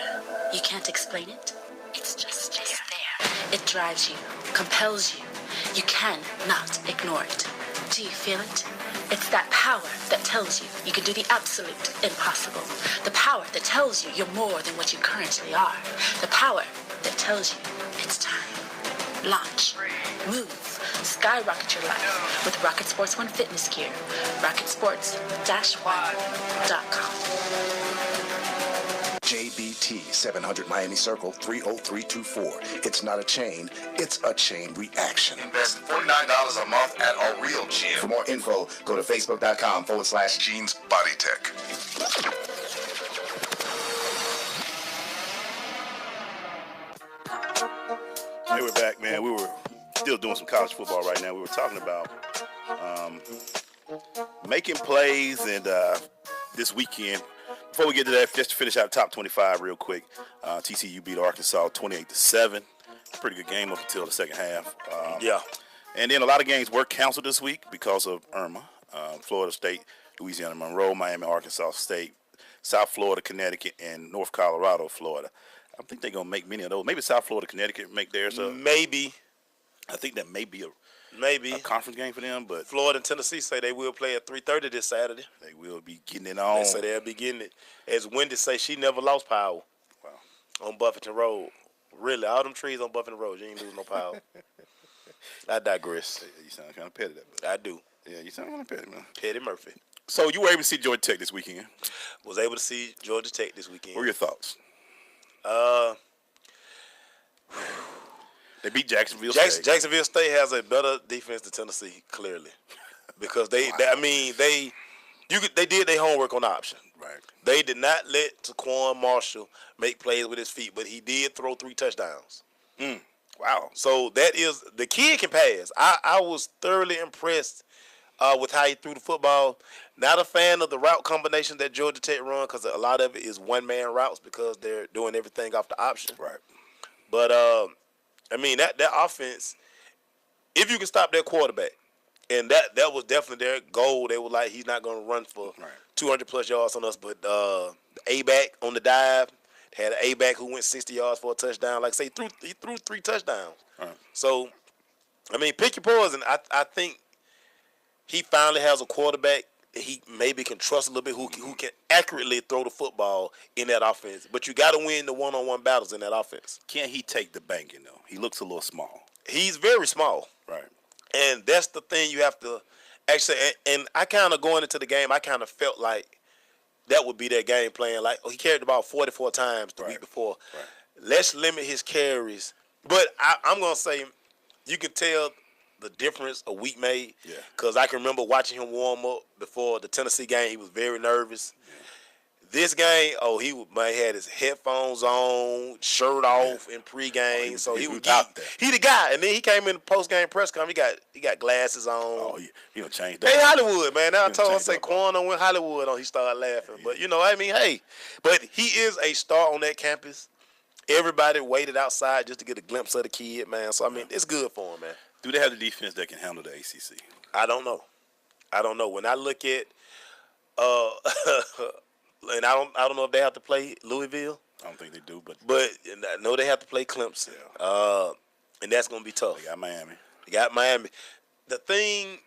You can't explain it. It's just there. It drives you, compels you. You cannot ignore it. Do you feel it? It's that power that tells you you can do the absolute impossible. The power that tells you you're more than what you currently are. The power that tells you it's time. Launch, move, skyrocket your life with Rocket Sports One fitness gear. RocketSports-One.com. JBT 700 Miami Circle 30324. It's not a chain, it's a chain reaction. Invest $49 a month at a real gym. For more info, go to Facebook.com/Jeans Body Tech. Hey, we're back, man. We were still doing some college football right now. We were talking about making plays, and this weekend, before we get to that, just to finish out top 25 real quick, TCU beat Arkansas 28-7. Pretty good game up until the second half. Yeah. And then a lot of games were canceled this week because of Irma. Florida State, Louisiana Monroe, Miami, Arkansas State, South Florida, Connecticut, and North Colorado, Florida. I think they're going to make many of those. Maybe South Florida, Connecticut make theirs up. Maybe. I think that may be a conference game for them. But Florida and Tennessee say they will play at 3:30 this Saturday. They will be getting it on. They say they'll be getting it. As Wendy say, she never lost power. Wow. On Buffington Road. Really, all them trees on Buffington Road, you ain't lose no power. I digress. You sound kind of petty. That, I do. Yeah, you sound kind of petty, man. Petty Murphy. So you were able to see Georgia Tech this weekend? Was able to see Georgia Tech this weekend. What were your thoughts? They beat Jacksonville State. Jacksonville State has a better defense than Tennessee, clearly, because they did their homework on option. Right. They did not let Taquan Marshall make plays with his feet, but he did throw 3 touchdowns. Wow. So that is the kid can pass. I was thoroughly impressed with how he threw the football. Not a fan of the route combination that Georgia Tech run because a lot of it is one-man routes because they're doing everything off the option. Right. But, that offense, if you can stop that quarterback, and that was definitely their goal. They were like, he's not going to run for 200-plus yards on us. But the A-back on the dive, had an A-back who went 60 yards for a touchdown. Like I say, he threw 3 touchdowns. Right. So, pick your poison. I think he finally has a quarterback that he maybe can trust a little bit who can accurately throw the football in that offense. But you got to win the one-on-one battles in that offense. Can't he take the banking, though? He looks a little small. He's very small. Right. And that's the thing you have to actually – and I kind of going into the game, I kind of felt like that would be their game plan. Like, he carried the ball 44 times the week before. Right. Let's limit his carries. But I'm going to say you can tell the difference a week made. Yeah. Because I can remember watching him warm up before the Tennessee game. He was very nervous. Yeah. This game, he had his headphones on, shirt off in pregame. So he was out there. He the guy. And then he came in the postgame press conference. He got glasses on. Oh, he done changed up. Hey, Hollywood, man. Now I told him, say, Quan on when Hollywood on. He started laughing. But, hey. But he is a star on that campus. Everybody waited outside just to get a glimpse of the kid, man. So, it's good for him, man. Do they have the defense that can handle the ACC? I don't know. When I look at and I don't know if they have to play Louisville. I don't think they do, but I know they have to play Clemson. Yeah. And that's going to be tough. They got Miami. The thing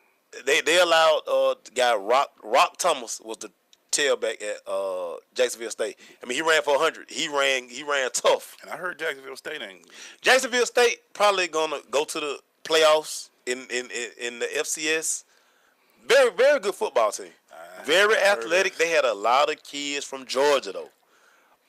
They allowed the guy Rock Thomas was the tailback at Jacksonville State. I mean, he ran for 100. He ran tough. And I heard Jacksonville State ain't. Jacksonville State probably gonna go to the playoffs in the FCS. Very, very good football team. Very athletic. They had a lot of kids from Georgia though.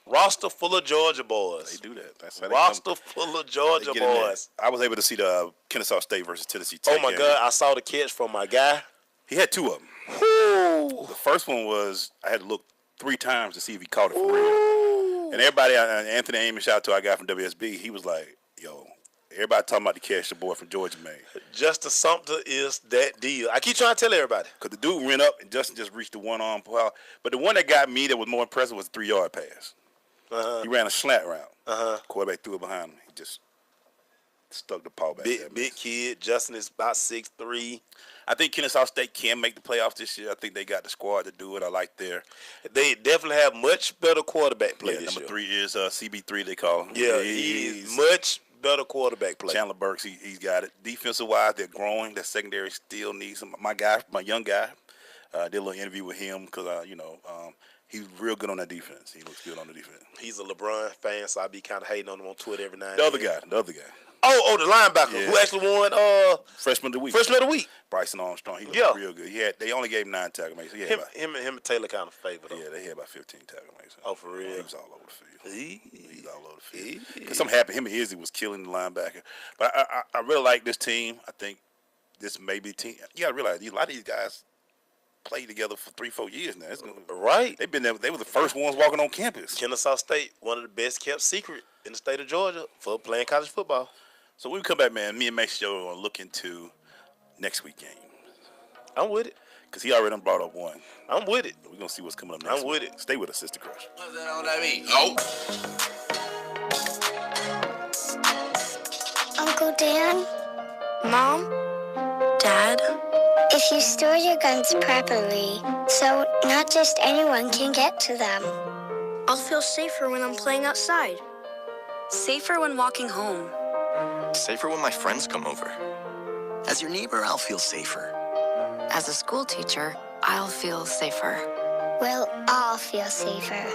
Roster full of Georgia boys. They do that. That's how Roster full of Georgia boys. I was able to see the Kennesaw State versus Tennessee Tech. Oh my God! I saw the catch from my guy. He had two of them. Woo. The first one was I had to look 3 times to see if he caught it for real. And everybody, Anthony Amos, shout out to our guy from WSB. He was like, "Yo, everybody talking about the catch the boy from Georgia made." Justin Sumter is that deal. I keep trying to tell everybody. Because the dude went up and Justin just reached the one-arm pull. But the one that got me that was more impressive was a 3-yard pass. He ran a slant route. Quarterback threw it behind him. He just stuck the paw back there. Big kid. Justin is about 6'3". I think Kennesaw State can make the playoffs this year. I think they got the squad to do it. I like They definitely have much better quarterback play this number year. 3 is CB3, they call him. Yeah, he's much better quarterback play. Chandler Burks, he's got it. Defensive-wise, they're growing. That secondary still needs some. My young guy, did a little interview with him because, he's real good on that defense. He looks good on the defense. He's a LeBron fan, so I be kind of hating on him on Twitter every now and The then. other guy. Oh, the linebacker who actually won Freshman of the Week. Freshman of the Week. Bryson Armstrong. He looked real good. They only gave him 9 tackle makes. Him and Taylor kind of favored him. Yeah, they had about 15 tackle makes. Oh, for real? He was all over the field. He's all over the field. Because something happened. Him and Izzy was killing the linebacker. But I really like this team. I think this may be team. You got to realize a lot of these guys played together for 3-4 years now. Right. They've been there. They were the first ones walking on campus. Kennesaw State, one of the best kept secret in the state of Georgia for playing college football. So when we come back, man, me and Max Show are going to look into next week game. I'm with it. Because he already done brought up one. I'm with it. We're going to see what's coming up next I'm with it. Stay with us, Sister Crush. What's that on that mean? Uncle Dan? Mom? Dad? If you store your guns properly, so not just anyone can get to them. I'll feel safer when I'm playing outside. Safer when walking home. Safer when my friends come over. As your neighbor, I'll feel safer. As a school teacher, I'll feel safer. We'll all feel safer.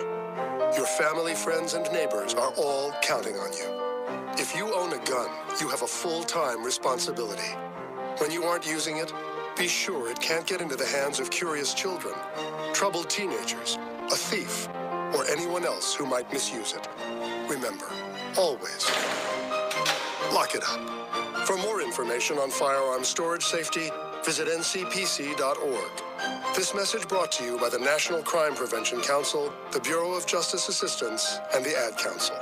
Your family, friends, and neighbors are all counting on you. If you own a gun, you have a full-time responsibility. When you aren't using it, be sure it can't get into the hands of curious children, troubled teenagers, a thief, or anyone else who might misuse it. Remember, always, lock it up. For more information on firearm storage safety, visit ncpc.org. This message brought to you by the National Crime Prevention Council, the Bureau of Justice Assistance, and the Ad Council.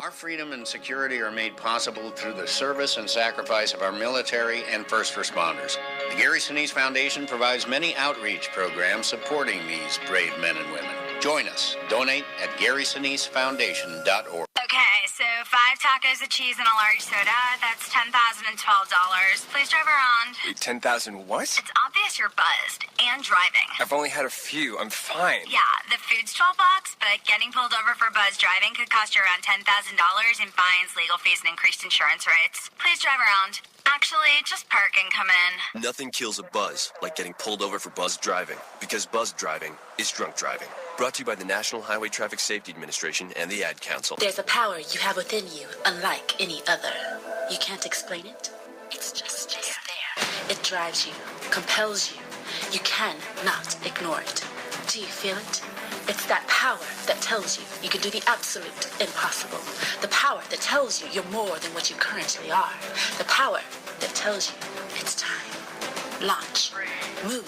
Our freedom and security are made possible through the service and sacrifice of our military and first responders. The Gary Sinise Foundation provides many outreach programs supporting these brave men and women. Join us. Donate at GarySiniseFoundation.org. Okay, so 5 tacos of cheese and a large soda. That's $10,012. Please drive around. Wait, 10,000 what? It's obvious you're buzzed and driving. I've only had a few. I'm fine. Yeah, the food's $12, but getting pulled over for buzz driving could cost you around $10,000 in fines, legal fees, and increased insurance rates. Please drive around. Actually, just park and come in. Nothing kills a buzz like getting pulled over for buzz driving, because buzz driving is drunk driving. Brought to you by the National Highway Traffic Safety Administration and the Ad Council. There's a power you have within you, unlike any other. You can't explain it. It's just there. It drives you, compels you. You cannot ignore it. Do you feel it? It's that power that tells you you can do the absolute impossible. The power that tells you you're more than what you currently are. The power that tells you it's time. Launch. Move.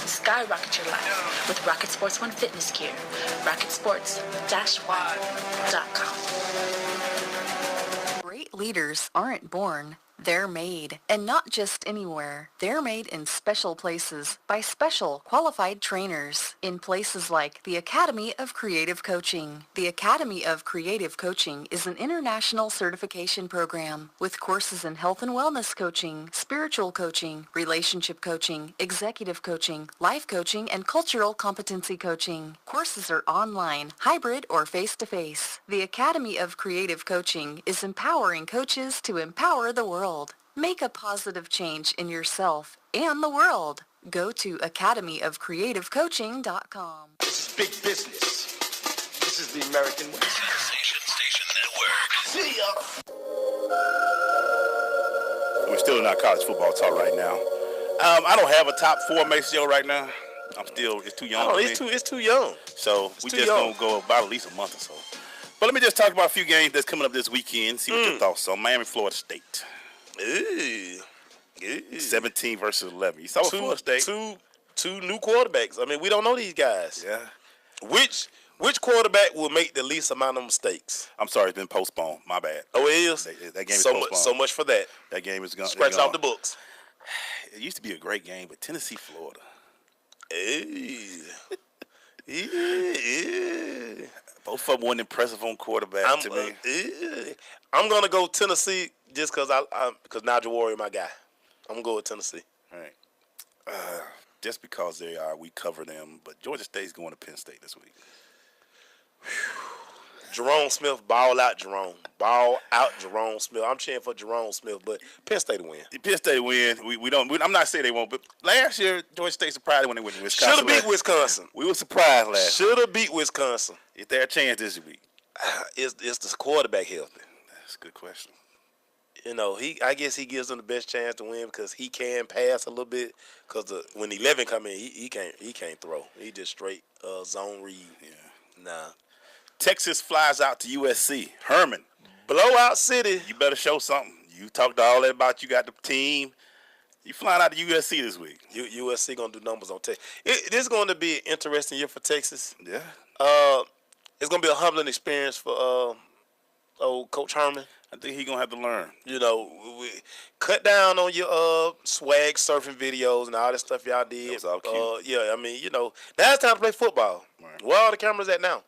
Skyrocket your life with Rocket Sports One fitness gear. RocketSports-One.com. Great leaders aren't born. They're made, and not just anywhere. They're made in special places by special qualified trainers in places like the Academy of Creative Coaching. The Academy of Creative Coaching is an international certification program with courses in health and wellness coaching, spiritual coaching, relationship coaching, executive coaching, life coaching, and cultural competency coaching. Courses are online, hybrid, or face-to-face. The Academy of Creative Coaching is empowering coaches to empower the world. world. Make a positive change in yourself and the world. Go to academyofcreativecoaching.com. This is big business. This is the American way. Station Network. See ya. We're still in our college football talk right now. I don't have a top 4 Maceo right now. It's too young. It's too young. So we just gonna go about at least a month or so. But let me just talk about a few games that's coming up this weekend. See what your thoughts are. Miami, Florida State. Ooh. 17 versus 11. You saw Florida State. Two new quarterbacks. I mean, we don't know these guys. Yeah. Which quarterback will make the least amount of mistakes? I'm sorry, it's been postponed. My bad. Oh, it is? That game is postponed. So much for that. That game is gone. Scratch off the books. It used to be a great game, but Tennessee, Florida. Both of them weren't impressive on quarterback to me. I'm gonna go Tennessee just because Nigel Warrior my guy. I'm gonna go with Tennessee. All right. Just because they are, we cover them. But Georgia State's going to Penn State this week. Jerome Smith, ball out Jerome. Ball out Jerome Smith. I'm cheering for Jerome Smith, but Penn State win. Penn State win. I'm not saying they won't, but last year Georgia State surprised when they went to Wisconsin. Should have beat Wisconsin. We were surprised last year. Should have beat Wisconsin. Is there a chance this week? Is the quarterback healthy? That's a good question. You know, I guess he gives them the best chance to win because he can pass a little bit. Because when 11 come in, he can't throw. He just straight zone read. Yeah. Nah. Texas flies out to USC. Herman. Blowout City. You better show something. You talked all that about you got the team. You flying out to USC this week. USC going to do numbers on Texas. This is going to be an interesting year for Texas. Yeah. It's going to be a humbling experience for old Coach Herman. I think he's going to have to learn. You know, cut down on your swag surfing videos and all that stuff y'all did. That was all cute. Yeah, I mean, you know, now it's time to play football. Right. Where are the cameras at now?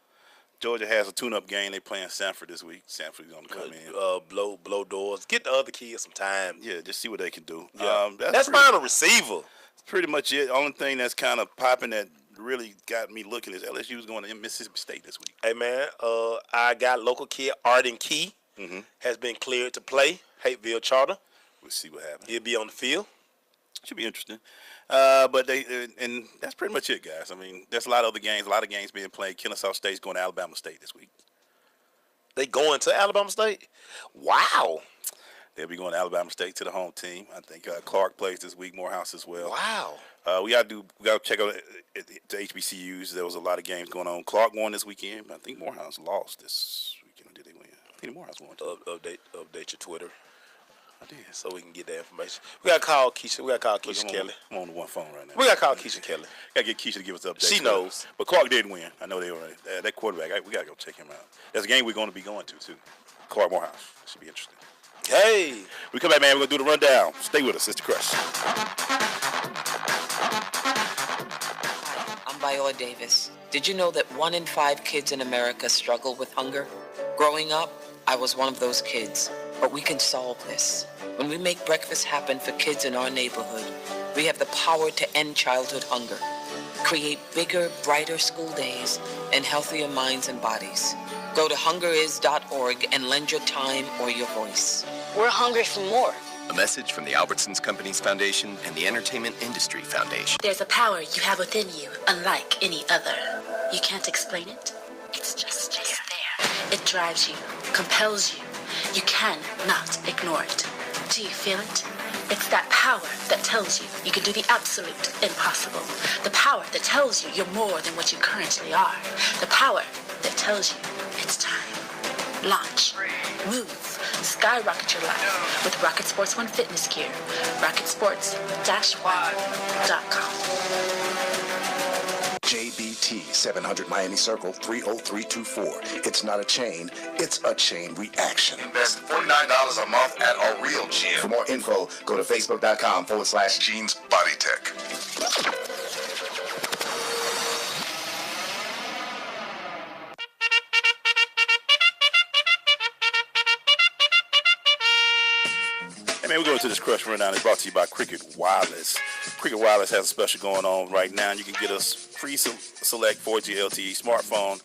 Georgia has a tune-up game. They playing Sanford this week. Sanford's going to come in. Blow doors. Get the other kids some time. Yeah, just see what they can do. Yeah. That's fine a receiver. That's pretty much it. Only thing that's kind of popping that really got me looking is LSU's going to Mississippi State this week. Hey, man, I got local kid Arden Key has been cleared to play. Hateville Charter. We'll see what happens. He'll be on the field. Should be interesting. But and that's pretty much it, guys. I mean, there's a lot of other games, being played. Kennesaw State's going to Alabama State this week. They going to Alabama State? Wow. They'll be going to Alabama State to the home team. I think Clark plays this week, Morehouse as well. Wow. We got to check out the HBCUs. There was a lot of games going on. Clark won this weekend. I think Morehouse lost this weekend. Or did they win? I think Morehouse won. Update your Twitter. I did. So we can get that information. We got to call Keisha. Kelly. I'm on the one phone right now. We got to call Keisha Kelly. Got to get Keisha to give us updates. She knows. But Clark did win. I know they were. That quarterback, we got to go check him out. That's a game we're going to be going to, too. Clark Morehouse. That should be interesting. Hey. We come back, man. We're going to do the rundown. Stay with us. It's the Crush. Hi, I'm Viola Davis. Did you know that 1 in 5 kids in America struggle with hunger? Growing up, I was one of those kids. But we can solve this. When we make breakfast happen for kids in our neighborhood, we have the power to end childhood hunger, create bigger, brighter school days, and healthier minds and bodies. Go to hungeris.org and lend your time or your voice. We're hungry for more. A message from the Albertsons Companies Foundation and the Entertainment Industry Foundation. There's a power you have within you, unlike any other. You can't explain it. It's just there. It drives you, compels you. You cannot ignore it. Do you feel it? It's that power that tells you you can do the absolute impossible. The power that tells you you're more than what you currently are. The power that tells you it's time. Launch. Move. Skyrocket your life with Rocket Sports One fitness gear. RocketSports-One.com. JBT 700 Miami Circle 30324. It's not a chain, it's a chain reaction. Invest $49 a month at a real gym. For more info, go to facebook.com/Jeans Body Tech. Hey Man, we're going to this crush rundown. It's brought to you by Cricket Wireless. Cricket Wireless has a special going on right now. You can get us free select 4G LTE smartphone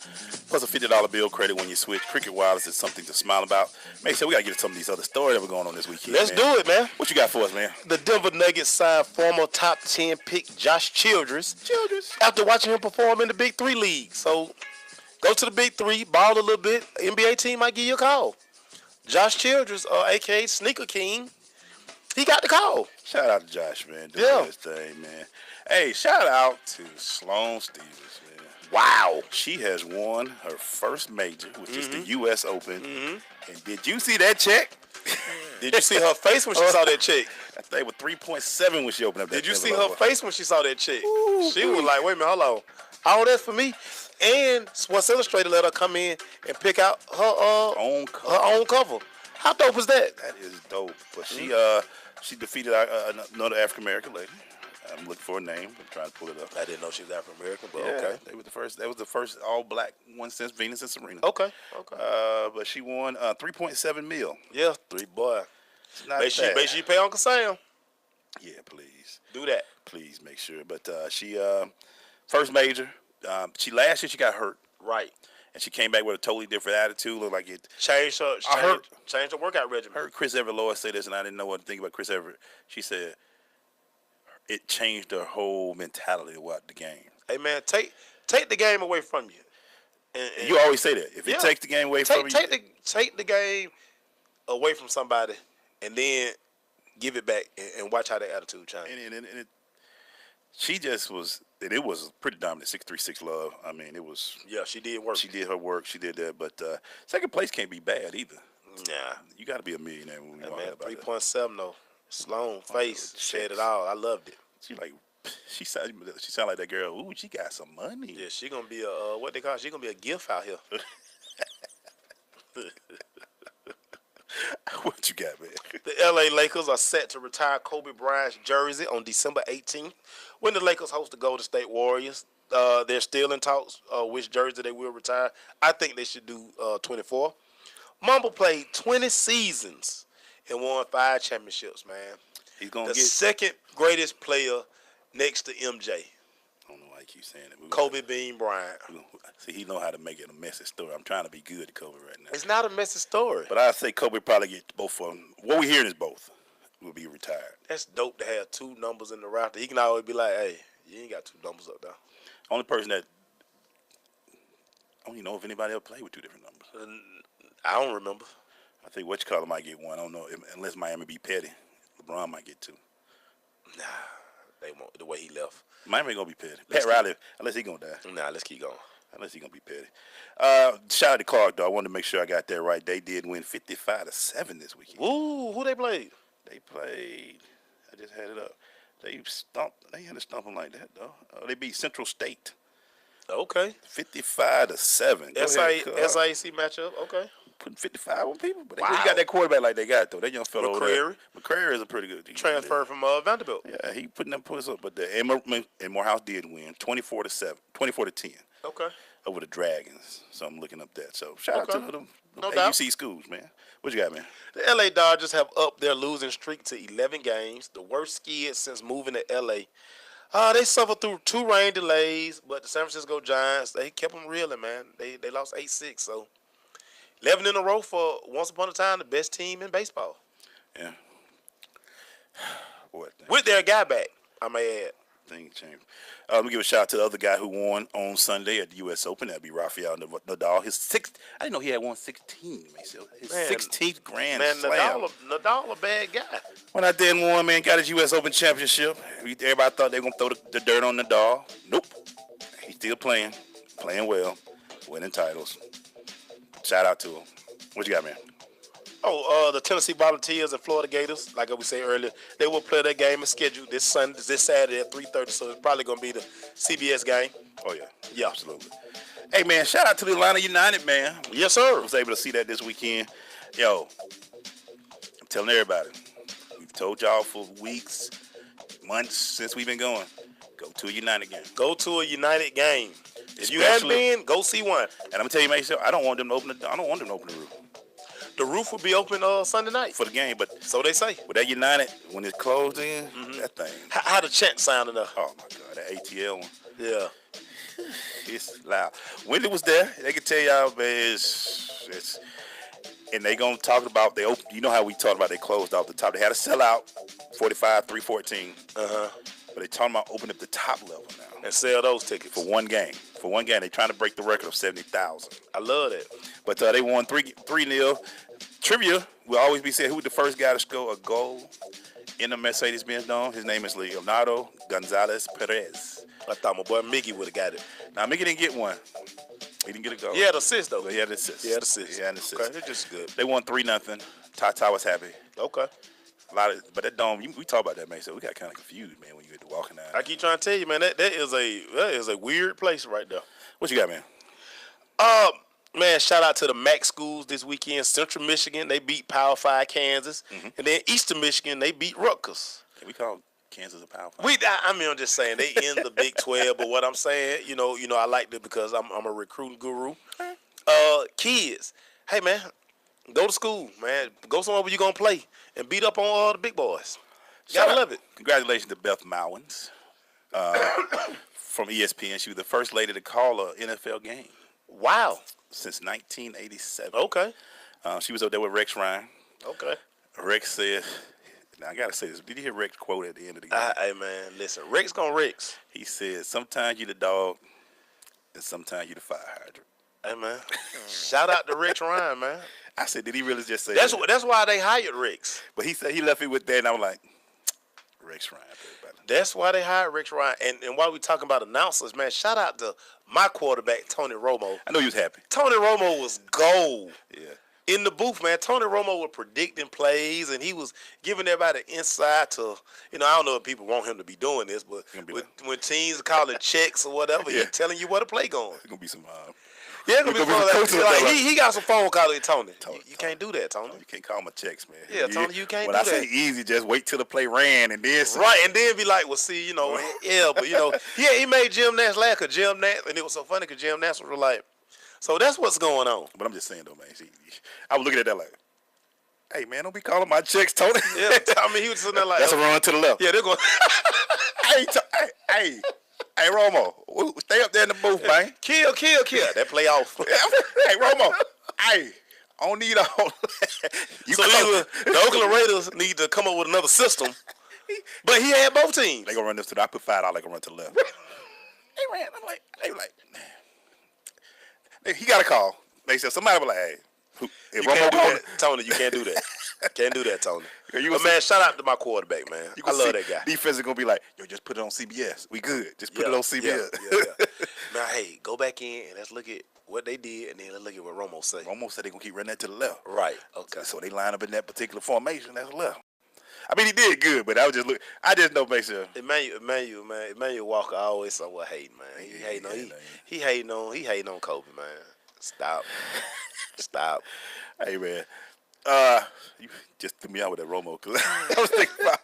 plus a $50 bill credit when you switch. Cricket Wireless is something to smile about. Man, so we got to get to some of these other stories that were going on this weekend. Let's do it, man. What you got for us, man? The Denver Nuggets signed former top 10 pick Josh Childress after watching him perform in the Big 3 league. So go to the Big 3, ball a little bit. NBA team might give you a call. Josh Childress, a.k.a. Sneaker King, he got the call. Shout out to Josh, man. Doing his thing, man. Hey, shout out to Sloane Stephens, man. Wow. She has won her first major, which is the U.S. Open. And did you see that check? Did you see her face when she saw that check? I think it was 3.7 when she opened up that Did you see envelope. her face when she saw that check? She was like, wait a minute, hold on. All that's for me. And Sports Illustrated let her come in and pick out her own cover. How dope was that? That is dope. But she defeated another African American lady. I'm looking for a name. I'm trying to pull it up. I didn't know she was African American, but yeah, okay. They were the first. That was the first all black one since Venus and Serena. Okay. But she won $3.7 million. Yeah, boy. Make sure you pay Uncle Sam. Yeah, please do that. Please make sure. But she first major. Last year she got hurt. Right. And she came back with a totally different attitude. Looked like it changed her workout regimen. I heard Chris Everett Lois say this, and I didn't know what to think about Chris Everett. She said it changed her whole mentality about the game. Hey man, take the game away from you. And you always say that. If it takes the game away from you, take the game away from somebody, and then give it back and watch how their attitude change. And she just was. It was pretty dominant. 6'3", love. I mean, it was. Yeah, she did work. She did her work. She did that. But second place can't be bad either. Nah, you got to be a millionaire when you man. 3.7 though. Sloane face said it all. I loved it. She sound like that girl. Ooh, she got some money. Yeah, she gonna be a what they call. She gonna be a gift out here. What you got, man? The LA Lakers are set to retire Kobe Bryant's jersey on December 18th when the Lakers host the Golden State Warriors. They're still in talks which jersey they will retire. I think they should do 24. Mamba played 20 seasons and won 5 championships, man. He's gonna the get second greatest player next to MJ. I don't know why I keep saying it. Kobe Bean Bryant. See, he know how to make it a messy story. I'm trying to be good to Kobe right now. It's not a messy story. But I say Kobe probably get both of them. What we hearing is both will be retired. That's dope to have 2 numbers in the rafter. He can always be like, hey, you ain't got 2 numbers up there. Only person that I don't even know if anybody else played with 2 different numbers. I don't remember. I think whatchamacallit might get 1. I don't know unless Miami be petty. LeBron might get 2. Nah, they won't. The way he left. Miami gonna be petty. Pat Riley, unless he gonna die. Nah, let's keep going. Unless he gonna be petty. Shout out to Clark though. I wanted to make sure I got that right. They did win 55-7 this weekend. Ooh, who they played? They played. I just had it up. They had to stump them like that though. They beat Central State. Okay. 55-7. SIAC matchup. Okay. Putting 55 on people, but you got that quarterback like they got though. That young fellow McCrary is a pretty good. Transfer from Vanderbilt. Yeah, he putting them puts up, but and Morehouse did win 24-10. Okay. Over the Dragons. So I'm looking up that. So shout out to them No doubt. AUC schools, man. What you got, man? The LA Dodgers have upped their losing streak to 11 games, the worst skid since moving to LA. They suffered through 2 rain delays, but the San Francisco Giants, they kept them reeling, man. They lost 8-6, so 11 in a row for once upon a time the best team in baseball. Yeah. With their guy back, I may add. Things change. Let me give a shout out to the other guy who won on Sunday at the U.S. Open. That'd be Rafael Nadal. I didn't know he had won 16. His 16th Grand Slam. Nadal a bad guy. Went out there and won, man. Got his U.S. Open championship. Everybody thought they were going to throw the dirt on Nadal. Nope. He's still playing well, winning titles. Shout out to him. What you got, man? The Tennessee Volunteers and Florida Gators, like we said earlier, they will play their game as scheduled this Saturday at 3:30. So it's probably going to be the CBS game. Oh yeah, absolutely. Hey man, shout out to the Atlanta United, man. Yes, sir. I was able to see that this weekend. Yo, I'm telling everybody, we've told y'all for weeks, months since we've been going. Go to a United game. Go to a United game. If you haven't been, go see one. And I'm gonna tell you myself, I don't want them to open the roof. the roof will be open Sunday night for the game, but so they say. With that United, when it's closed in, that thing. How the chant sounded though? Oh my God, that ATL one. Yeah. It's loud. Wendy was there. They can tell y'all, man, it's and they gonna talk about they open. You know how we talked about they closed off the top. They had a sellout, 45, 314. But they talking about opening up the top level now and sell those tickets for one game. For one game, they trying to break the record of 70,000. I love that. But they won 3-0. Trivia will always be said who was the first guy to score a goal in a Mercedes-Benz Dome. His name is Leonardo Gonzalez Perez. I thought my boy Mickey would have got it. Now Mickey didn't get one. He didn't get a goal. He had assist though. He had an assist. Okay, they're just good. They won 3-0. Tata was happy. Okay. But that dome, we talk about that, man. So we got kind of confused, man, when you get to walking out. I keep trying to tell you, man, that is a weird place right there. What you got, man? Man, shout out to the MAC schools this weekend. Central Michigan, they beat Power 5 Kansas, and then Eastern Michigan, they beat Rutgers. Can we call Kansas a Power 5? I'm just saying they in the Big 12, but what I'm saying, you know, I like it because I'm a recruiting guru. Kids, hey man, go to school, man. Go somewhere where you gonna play and beat up on all the big boys. You gotta love it. Congratulations to Beth Mowins from ESPN. She was the first lady to call an NFL game. Wow. Since 1987. Okay. She was up there with Rex Ryan. Okay. Rex said, now I gotta say this. Did you hear Rex quote at the end of the game? Hey man, listen, Rex gonna Rex. He said, sometimes you the dog and sometimes you the fire hydrant. Hey man. Shout out to Rex Ryan, man. I said, did he really just say that's that? That's why they hired Rex. But he said he left me with that, and I was like, Rex Ryan. That's why they hired Rex Ryan. And while we talking about announcers, man, shout out to my quarterback, Tony Romo. I know he was happy. Tony Romo was gold. Yeah. In the booth, man, Tony Romo was predicting plays, and he was giving everybody insight to, I don't know if people want him to be doing this, but when teams are calling checks or whatever, he's telling you where to play going. It's going to be some... Yeah, it's gonna be like he got some phone calls with Tony. You can't do that, Tony. You can't call my checks, man. Yeah, Tony, you can't do that. that. When I say easy, just wait till the play ran and then... Right, and then be like, well, see, but, he made Jim Nance laugh because Jim Nance, and it was so funny because Jim Nance was like, so that's what's going on. But I'm just saying, though, man, I was looking at that like, hey, man, don't be calling my checks, Tony. Yeah, I mean, he was sitting there like... That's a run to the left. Yeah, they're going... Hey, Romo, stay up there in the booth, man. Kill. That play off. Hey, Romo. Hey, I don't need all either the Oakland Raiders need to come up with another system, but he had both teams. They gonna run this to the... I put $5, they gonna run to the left. They like, he got a call. They said, somebody was like, hey, you can't do that, Tony. You can't do that. Can't do that, Tony. But man, shout out to my quarterback, man. I love that guy. Defense is gonna be like, yo, just put it on CBS. We good. Just put it on CBS. Yeah. Now, hey, go back in and let's look at what they did, and then let's look at what Romo said. Romo said they gonna keep running that to the left. Right. Okay. So they line up in that particular formation. That's left. I mean, he did good, but I just know make sure. Emmanuel Walker always somewhat hating, man. He hating on Kobe, man. Stop. Hey, man. You just threw me out with that Romo because I was thinking about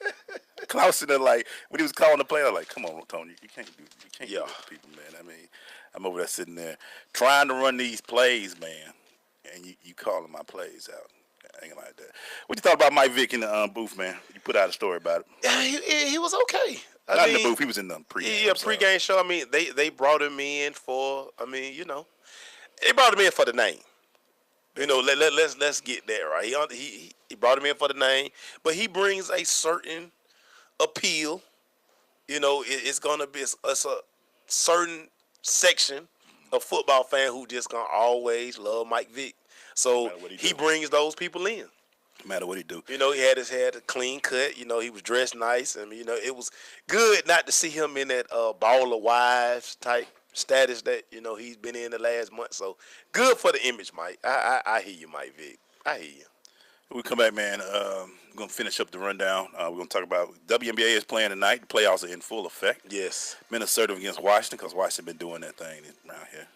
Clausen. Like when he was calling the play, I was like, "Come on, Tony, you can't do that to people, man." I mean, I'm over there sitting there trying to run these plays, man, and you calling my plays out. I ain't like that. What you thought about Mike Vick in the booth, man? You put out a story about it. Yeah, he was okay. Not in the booth. He was in the pregame. Yeah, pregame show. I mean, they brought him in for. I mean, they brought him in for the name. Let's get that right. He brought him in for the name, but he brings a certain appeal. It's gonna be it's a certain section of football fan who just gonna always love Mike Vick. So he brings those people in. No matter what he do. He had his hair clean cut. He was dressed nice. I mean, it was good not to see him in that ball of wives type status that he's been in the last month. So good for the image, Mike. I hear you, Mike Vick. I hear you. When we come back, man, we're gonna finish up the rundown. We're gonna talk about WNBA is playing tonight. The playoffs are in full effect. Yes. Minnesota against Washington because Washington been doing that thing around here.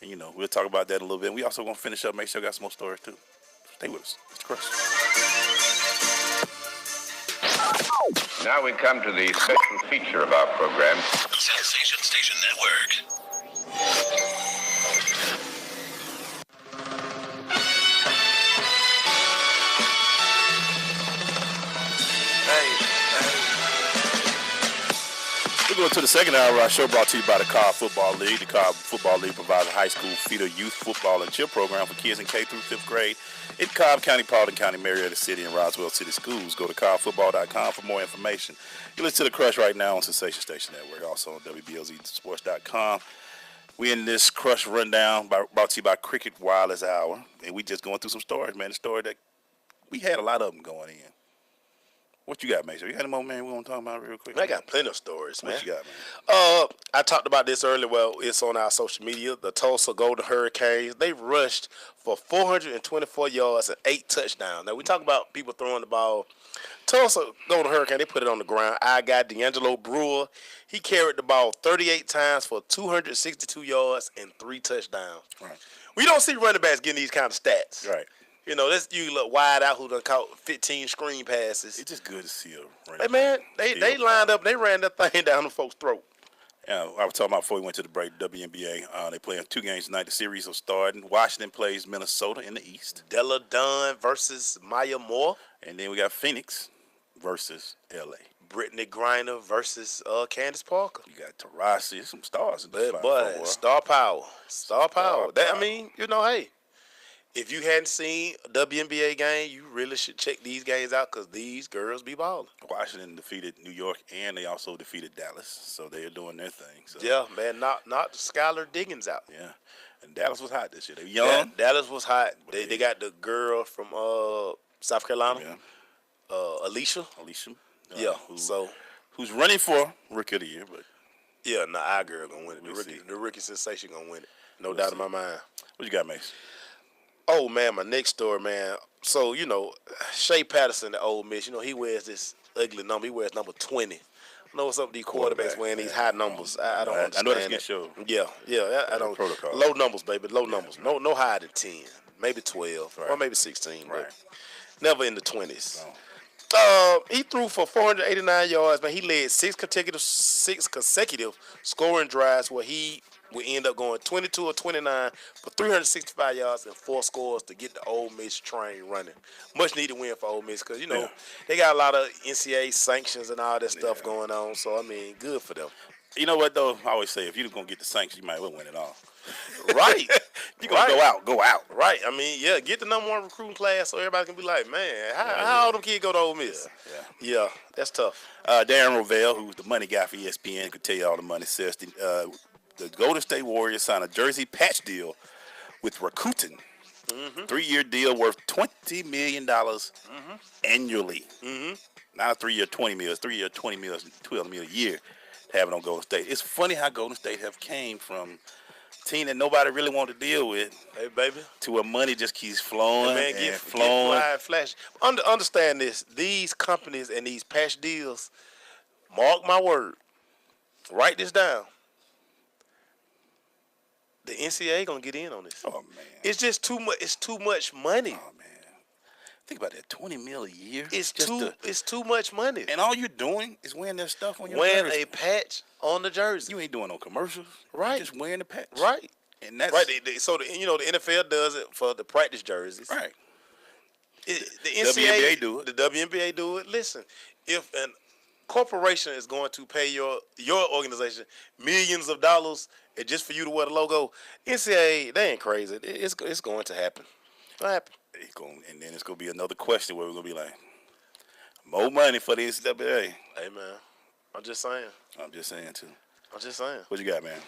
And we'll talk about that a little bit. We also gonna finish up. Make sure we got some more stories too. Stay with us. It's Crush. Now we come to the special feature of our program. Sensation Station Network. We're going to the second hour of our show, brought to you by the Cobb Football League. The Cobb Football League provides a high school feeder youth football and cheer program for kids in K through 5th grade in Cobb County, Paulding County, Marietta City, and Roswell City Schools. Go to cobbfootball.com for more information. You listen to The Crush right now on Sensation Station Network, also on WBLZSports.com. We in this Crush rundown brought to you by Cricket Wireless Hour, and we just going through some stories, man. The story that we had a lot of them going in. What you got, Mason? You got any more, man, we want to talk about real quick? I got plenty of stories, man. What you got, man? I talked about this earlier. Well, it's on our social media. The Tulsa Golden Hurricanes, they rushed for 424 yards and 8 touchdowns. Now, we talk about people throwing the ball. Tulsa Golden Hurricane, they put it on the ground. Our guy, D'Angelo Brewer, he carried the ball 38 times for 262 yards and 3 touchdowns. Right. We don't see running backs getting these kind of stats. Right. You know, let's you look wide out who done caught 15 screen passes. It's just good to see them. Hey, man, they lined up, they ran that thing down the folks' throat. Yeah, I was talking about before we went to the break, WNBA. They play 2 games tonight. The series will start. Washington plays Minnesota in the East. Della Dunn versus Maya Moore. And then we got Phoenix versus L.A. Brittany Griner versus Candace Parker. You got Tarasi, some stars in the But star power. Star power. I mean, you know, hey, if you hadn't seen a WNBA game, you really should check these games out because these girls be balling. Washington defeated New York, and they also defeated Dallas, so they're doing their thing. So. Yeah, man, not Skylar Diggins out. Yeah, and Dallas was hot this year. They were young. Dallas was hot. They got the girl from South Carolina, Alicia. Yeah, who's running for Rookie of the Year, but yeah, our girl gonna win it. The rookie sensation gonna win it. No doubt in my mind. What you got, Mace? Oh, man, my next story, man. So, you know, Shea Patterson, the Ole Miss, you know, he wears this ugly number. He wears number 20. I know what's up with these quarterbacks wearing these high numbers. I don't understand. I know that's show. Yeah, I don't. Protocol. Low numbers, baby, low numbers. No higher than 10, maybe 12, or maybe 16. Right. Never in the 20s. No. He threw for 489 yards, man. He led six consecutive scoring drives where he would end up going 22 or 29 for 365 yards and 4 scores to get the Ole Miss train running. Much needed win for Ole Miss because, you know, they got a lot of NCAA sanctions and all that stuff going on. So, I mean, good for them. You know what, though? I always say, if you're going to get the sanctions, you might well win it all. Right. You're going to go out. Right. I mean, yeah, get the number 1 recruiting class so everybody can be like, man, how all them kids go to Ole Miss? Yeah, that's tough. Darren Rovell, who's the money guy for ESPN, could tell you all the money says. The Golden State Warriors signed a jersey patch deal with Rakuten. 3-year deal worth $20 million annually. Not a 3-year $20 million. 3-year $20 million, $12 million a year to have it on Golden State. It's funny how Golden State have came from a team that nobody really wanted to deal with, hey baby, to where money just keeps flowing and flowing. Get flash. Understand this. These companies and these patch deals, mark my word, write this down. The NCAA gonna get in on this. Oh man, it's just too much. It's too much money. Oh man, think about that, $20 million a year. It's too much money. And all you're doing is wearing that stuff on your wearing jersey. A patch on the jersey. You ain't doing no commercials. Right. You're just wearing the patch. Right. And that's right. So the NFL does it for the practice jerseys. Right. The NCAA WNBA do it. The WNBA do it. Listen, if an corporation is going to pay your organization millions of dollars and just for you to wear the logo, NCAA, they ain't crazy. It's going to happen. It'll happen. And then it's going to be another question where we're going to be like, more money for the NCAA. Hey, man. I'm just saying. I'm just saying, too. I'm just saying. What you got, man?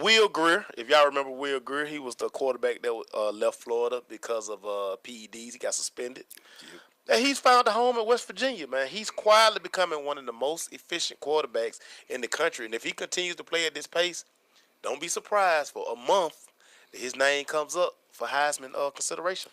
Will Greer. If y'all remember Will Greer, he was the quarterback that left Florida because of PEDs. He got suspended. Yep. And he's found a home in West Virginia, man. He's quietly becoming one of the most efficient quarterbacks in the country. And if he continues to play at this pace, don't be surprised for a month that his name comes up for Heisman consideration.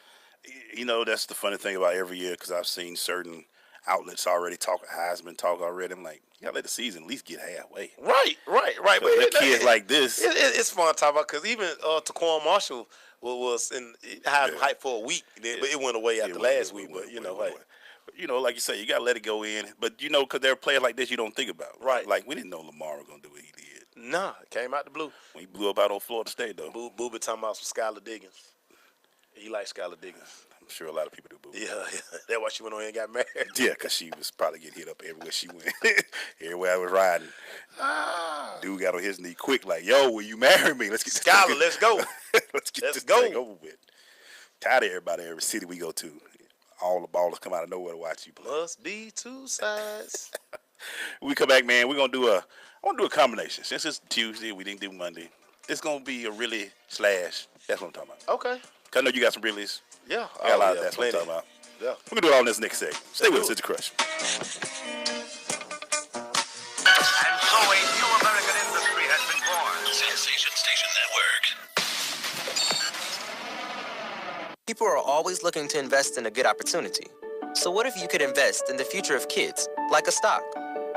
You know, that's the funny thing about every year because I've seen certain outlets already talk Heisman talk already. I'm like, you gotta let the season at least get halfway. Right. But kids like this, it's fun to talk about because even Taquan Marshall was in Heisman hype for a week, but it went away after last week. But you know, like you say, you gotta let it go in. But you know, because there are players like this you don't think about. Right. Like we didn't know Lamar was gonna do what he did. Nah, it came out the blue. When he blew up out on Florida State though. Booby talking about some Skylar Diggins. He likes Skylar Diggins. I'm sure a lot of people do. Boo. Yeah. That's why she went on and got married. Yeah, because she was probably getting hit up everywhere she went. Everywhere I was riding. Dude got on his knee quick, like, yo, will you marry me? Let's get Scholar, let's go. let's get this thing over with. Tired of everybody, every city we go to. All the ballers come out of nowhere to watch you play. Must be two sides. When we come back, man, I want to do a combination. Since it's Tuesday, we didn't do Monday. It's going to be a really slash. That's what I'm talking about. Okay. 'Cause I know you got some reallys. Yeah. I got a lot of that's what I'm talking about. Yeah. We're going to do it all in this next segment. Stay with us, it's a crush. And so a new American industry has been born. Sensation Station Network. People are always looking to invest in a good opportunity. So what if you could invest in the future of kids, like a stock?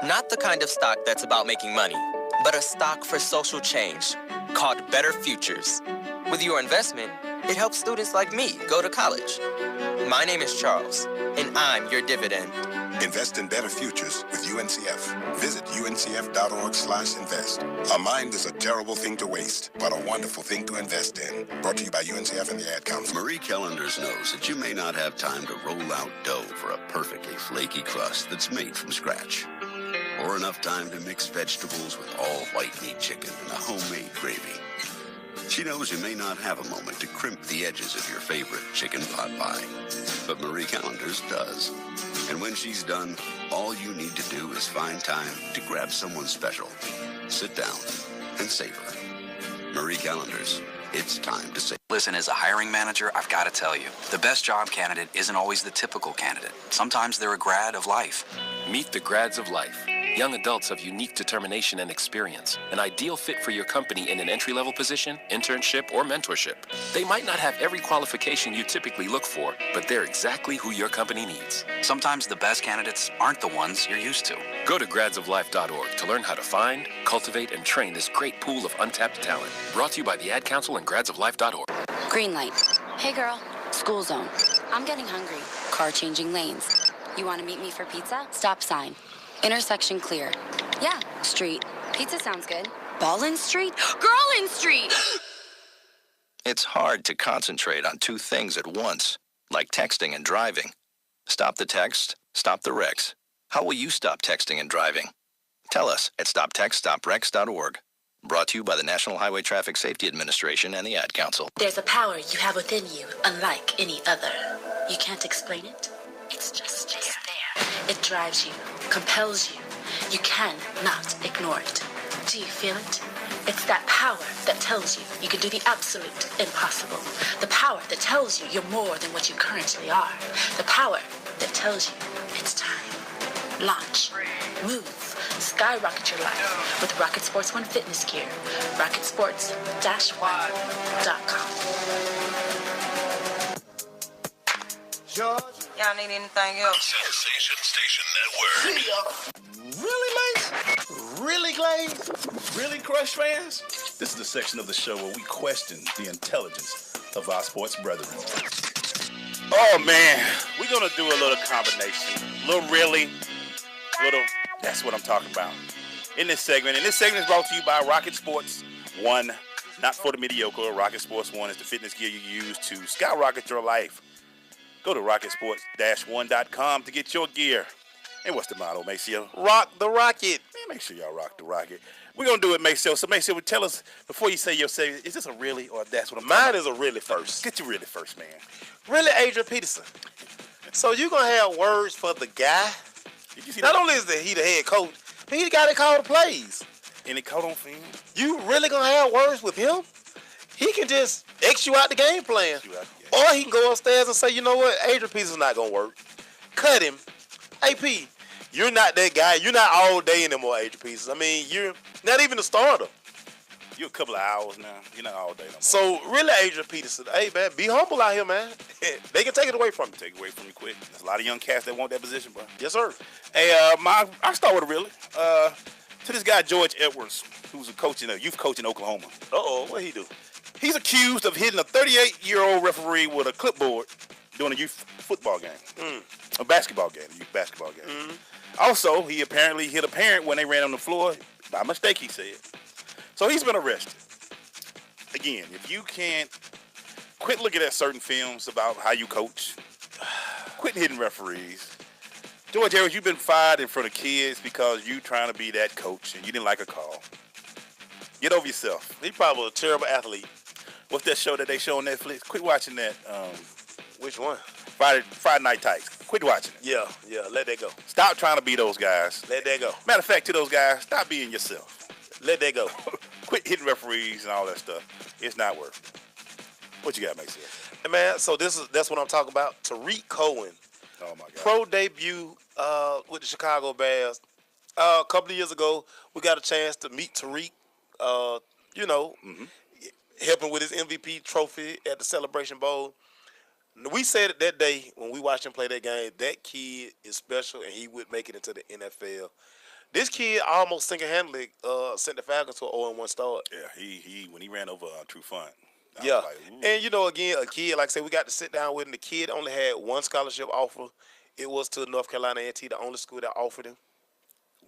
Not the kind of stock that's about making money, but a stock for social change called Better Futures. With your investment, it helps students like me go to college. My name is Charles, and I'm your dividend. Invest in better futures with UNCF. Visit uncf.org/invest. A mind is a terrible thing to waste, but a wonderful thing to invest in. Brought to you by UNCF and the Ad Council. Marie Callender's knows that you may not have time to roll out dough for a perfectly flaky crust that's made from scratch. Or enough time to mix vegetables with all white meat chicken in a homemade gravy. She knows you may not have a moment to crimp the edges of your favorite chicken pot pie. But Marie Callender's does. And when she's done, all you need to do is find time to grab someone special. Sit down and savor. Marie Callender's. It's time to say. Listen, as a hiring manager, I've got to tell you, the best job candidate isn't always the typical candidate. Sometimes they're a grad of life. Meet the grads of life. Young adults of unique determination and experience, an ideal fit for your company in an entry-level position, internship, or mentorship. They might not have every qualification you typically look for, but they're exactly who your company needs. Sometimes the best candidates aren't the ones you're used to. Go to gradsoflife.org to learn how to find, cultivate, and train this great pool of untapped talent. Brought to you by the Ad Council and gradsoflife.org. Green light. Hey girl, school zone. I'm getting hungry. Car changing lanes. You want to meet me for pizza? Stop sign. Intersection clear. Yeah, street. Pizza sounds good. Ballin Street? Girlin Street! It's hard to concentrate on two things at once, like texting and driving. Stop the text, stop the wrecks. How will you stop texting and driving? Tell us at stoptextstopwrecks.org. Brought to you by the National Highway Traffic Safety Administration and the Ad Council. There's a power you have within you, unlike any other. You can't explain it. It's just there. It drives you, compels you. You cannot ignore it. Do you feel it? It's that power that tells you you can do the absolute impossible. The power that tells you you're more than what you currently are. The power that tells you it's time. Launch. Move. Skyrocket your life with Rocket Sports One fitness gear. RocketSports-One.com. Y'all need anything else? Sensation Station Network. Really, Mace? Really, Glaze? Really, Crush fans? This is the section of the show where we question the intelligence of our sports brethren. Oh, man. We're going to do a little combination. Little really, little, that's what I'm talking about. In this segment is brought to you by Rocket Sports One. Not for the mediocre. Rocket Sports One is the fitness gear you use to skyrocket your life. Go to rocketsports-one.com to get your gear. And what's the motto, Maceo? Rock the rocket. Man, make sure y'all rock the rocket. We're going to do it, Maceo. So, Maceo, tell us, before you say your say, is this a really or that's what I'm Mine talking is a really first. Get you really first, man. Really, Adrian Peterson. So you going to have words for the guy? Not only is he the head coach, but he got to call the plays. And it caught on film. You really going to have words with him? He can just X you out the game plan. Or he can go upstairs and say, you know what, Adrian Peterson's not going to work. Cut him. AP, you're not that guy. You're not all day anymore, Adrian Peterson. I mean, you're not even a starter. You're a couple of hours now. You're not all day no more. So, really, Adrian Peterson, hey, man, be humble out here, man. They can take it away from you. Take it away from you quick. There's a lot of young cats that want that position, bro. Yes, sir. Hey, I'll start with a really. To this guy, George Edwards, who's a youth coach in Oklahoma. Uh-oh, what he do? He's accused of hitting a 38-year-old referee with a clipboard during a youth football game. A basketball game, a youth basketball game. Also, he apparently hit a parent when they ran on the floor. By mistake, he said. So he's been arrested. Again, if you can't quit looking at certain films about how you coach, quit hitting referees, George Harris, you've been fired in front of kids because you trying to be that coach and you didn't like a call. Get over yourself. He probably was a terrible athlete. What's that show that they show on Netflix? Quit watching that. Which one? Friday Night Tights. Quit watching it. Yeah, let that go. Stop trying to be those guys. Let that go. Matter of fact, to those guys, stop being yourself. Let that go. Quit hitting referees and all that stuff. It's not worth it. What you got, Mason? Hey, man, so that's what I'm talking about. Tariq Cohen. Oh, my God. Pro debut with the Chicago Bears. A couple of years ago, we got a chance to meet Tariq, helping with his MVP trophy at the Celebration Bowl. We said it that day when we watched him play that game, that kid is special and he would make it into the NFL. This kid almost single-handedly sent the Falcons to an 0-1 start. Yeah, he when he ran over True Fun. Yeah, and again, a kid, like I said, we got to sit down with him. The kid only had one scholarship offer. It was to North Carolina A&T, the only school that offered him.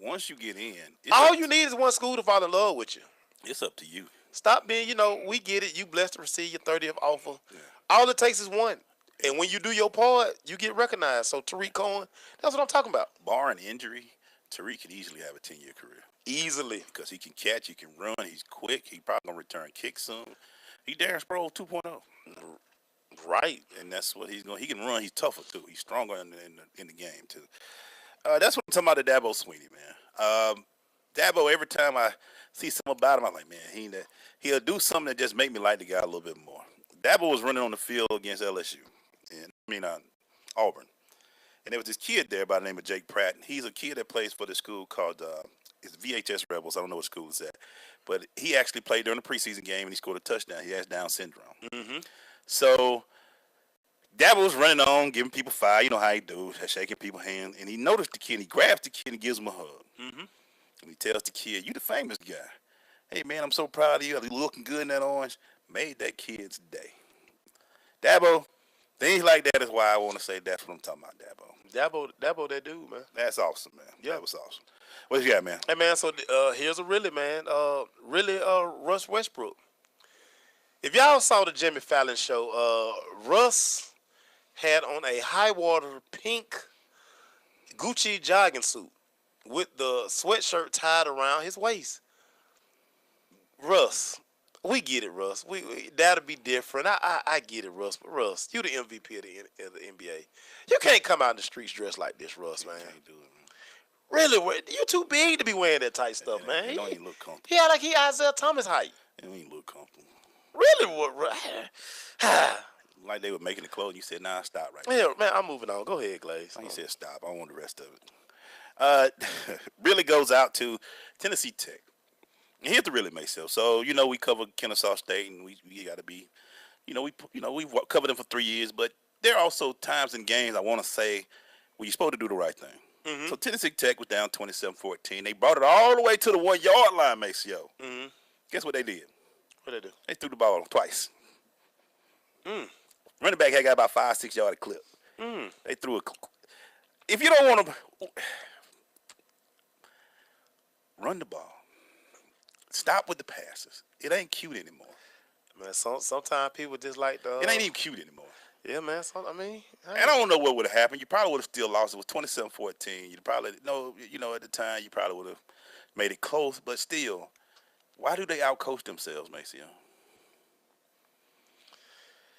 Once you get in, all you need is one school to fall in love with you. It's up to you. Stop being, we get it. You blessed to receive your 30th offer. Yeah. All it takes is one. And when you do your part, you get recognized. So Tariq Cohen, that's what I'm talking about. Barring injury, Tariq could easily have a 10-year career. Easily. Because he can catch, he can run, he's quick, he probably going to return kicks soon. He Darren Sproles 2.0. Right. And that's what he's going to. He can run, he's tougher too. He's stronger in the game too. That's what I'm talking about, the Dabo Swinney, man. Dabo, every time I see something about him, I'm like, man, he'll do something that just make me like the guy a little bit more. Dabo was running on the field against LSU. Auburn. And there was this kid there by the name of Jake Pratt. And he's a kid that plays for the school called it's VHS Rebels. I don't know what school it's at. But he actually played during the preseason game, and he scored a touchdown. He has Down syndrome. Mm-hmm. So Dabo was running on, giving people fire. You know how he do, shaking people's hands. And he noticed the kid, and he grabs the kid and gives him a hug. Mm-hmm. And he tells the kid, you the famous guy. Hey, man, I'm so proud of you. You looking good in that orange. Made that kid's day. Dabo, things like that is why I want to say that's what I'm talking about, Dabo. Dabo, that dude, man. That's awesome, man. Yeah. That was awesome. What you got, man? Hey, man, so here's a really, man. Russ Westbrook. If y'all saw the Jimmy Fallon show, Russ had on a high-water pink Gucci jogging suit with the sweatshirt tied around his waist. Russ. We get it, Russ. That'll be different. I get it, Russ. But Russ, you the MVP of the NBA. You can't come out in the streets dressed like this, Russ, man. Can't do it, man. Really, you too big to be wearing that tight stuff, man. He don't even look comfortable. He had like he Isaiah Thomas height. He don't even look comfortable. Really, what? Like they were making the clothes. You said, nah, stop right now. Man, I'm moving on. Go ahead, Glaze. He said, stop. I don't want the rest of it. Really goes out to Tennessee Tech. And here's the really make sense. So, we covered Kennesaw State, and we got to be, we've covered them for 3 years, but there are also times in games I want to say where you're supposed to do the right thing. Mm-hmm. So Tennessee Tech was down 27-14. They brought it all the way to the 1 yard line, Maceo. Mm-hmm. Guess what they did? What they do? They threw the ball twice. Running back had got about 5-6 yard clip. They threw if you don't want to run the ball, stop with the passes. It ain't cute anymore. Man, sometimes people just like the. It ain't even cute anymore. Yeah, man. And I don't know what would have happened. You probably would have still lost. It was 27-14. You probably at the time you probably would have made it close. But still, why do they outcoach themselves, Maceo?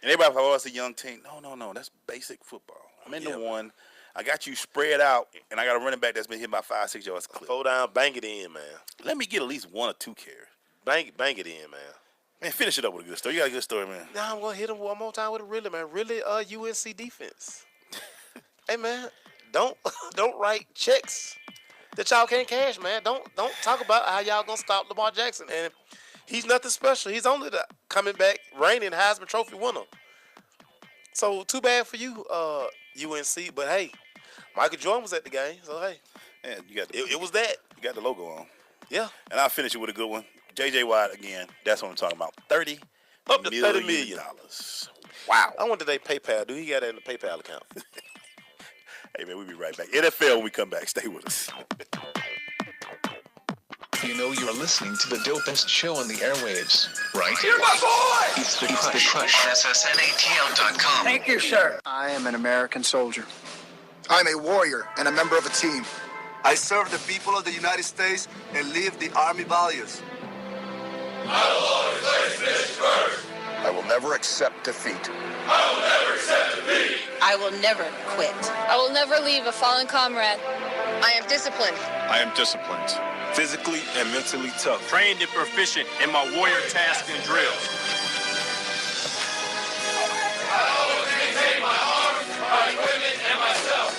And everybody thought, it's a young team. No. That's basic football. I'm in the one. I got you spread out, and I got a running back that's been hit by 5-6 yards. Throw down, bang it in, man. Let me get at least 1 or 2 carries. Bang it in, man. Man, finish it up with a good story. You got a good story, man. Nah, I'm gonna hit him one more time with a really, man. Really, UNC defense. Hey, man, don't write checks that y'all can't cash, man. Don't talk about how y'all gonna stop Lamar Jackson. And he's nothing special. He's only the coming back reigning Heisman Trophy winner. So too bad for you, UNC. But hey, Michael Jordan was at the game, so hey, yeah, you got it was that. You got the logo on. Yeah, and I'll finish it with a good one. J.J. Watt again. That's what I'm talking about. Up to $30 million. Wow. I wonder they PayPal. Do he got that in the PayPal account? Hey man, we'll be right back. NFL when we come back. Stay with us. You know you're listening to the dopest show on the airwaves, right? You're my boy! It's the Crush. SSNATL.com. Thank you, sir. I am an American soldier. I'm a warrior and a member of a team. I serve the people of the United States and live the Army values. I will always place mission first. I will never accept defeat. I will never accept defeat. I will never quit. I will never leave a fallen comrade. I am disciplined. I am disciplined. Physically and mentally tough. Trained and proficient in my warrior tasks and drills. I always maintain my arms, my equipment, and myself.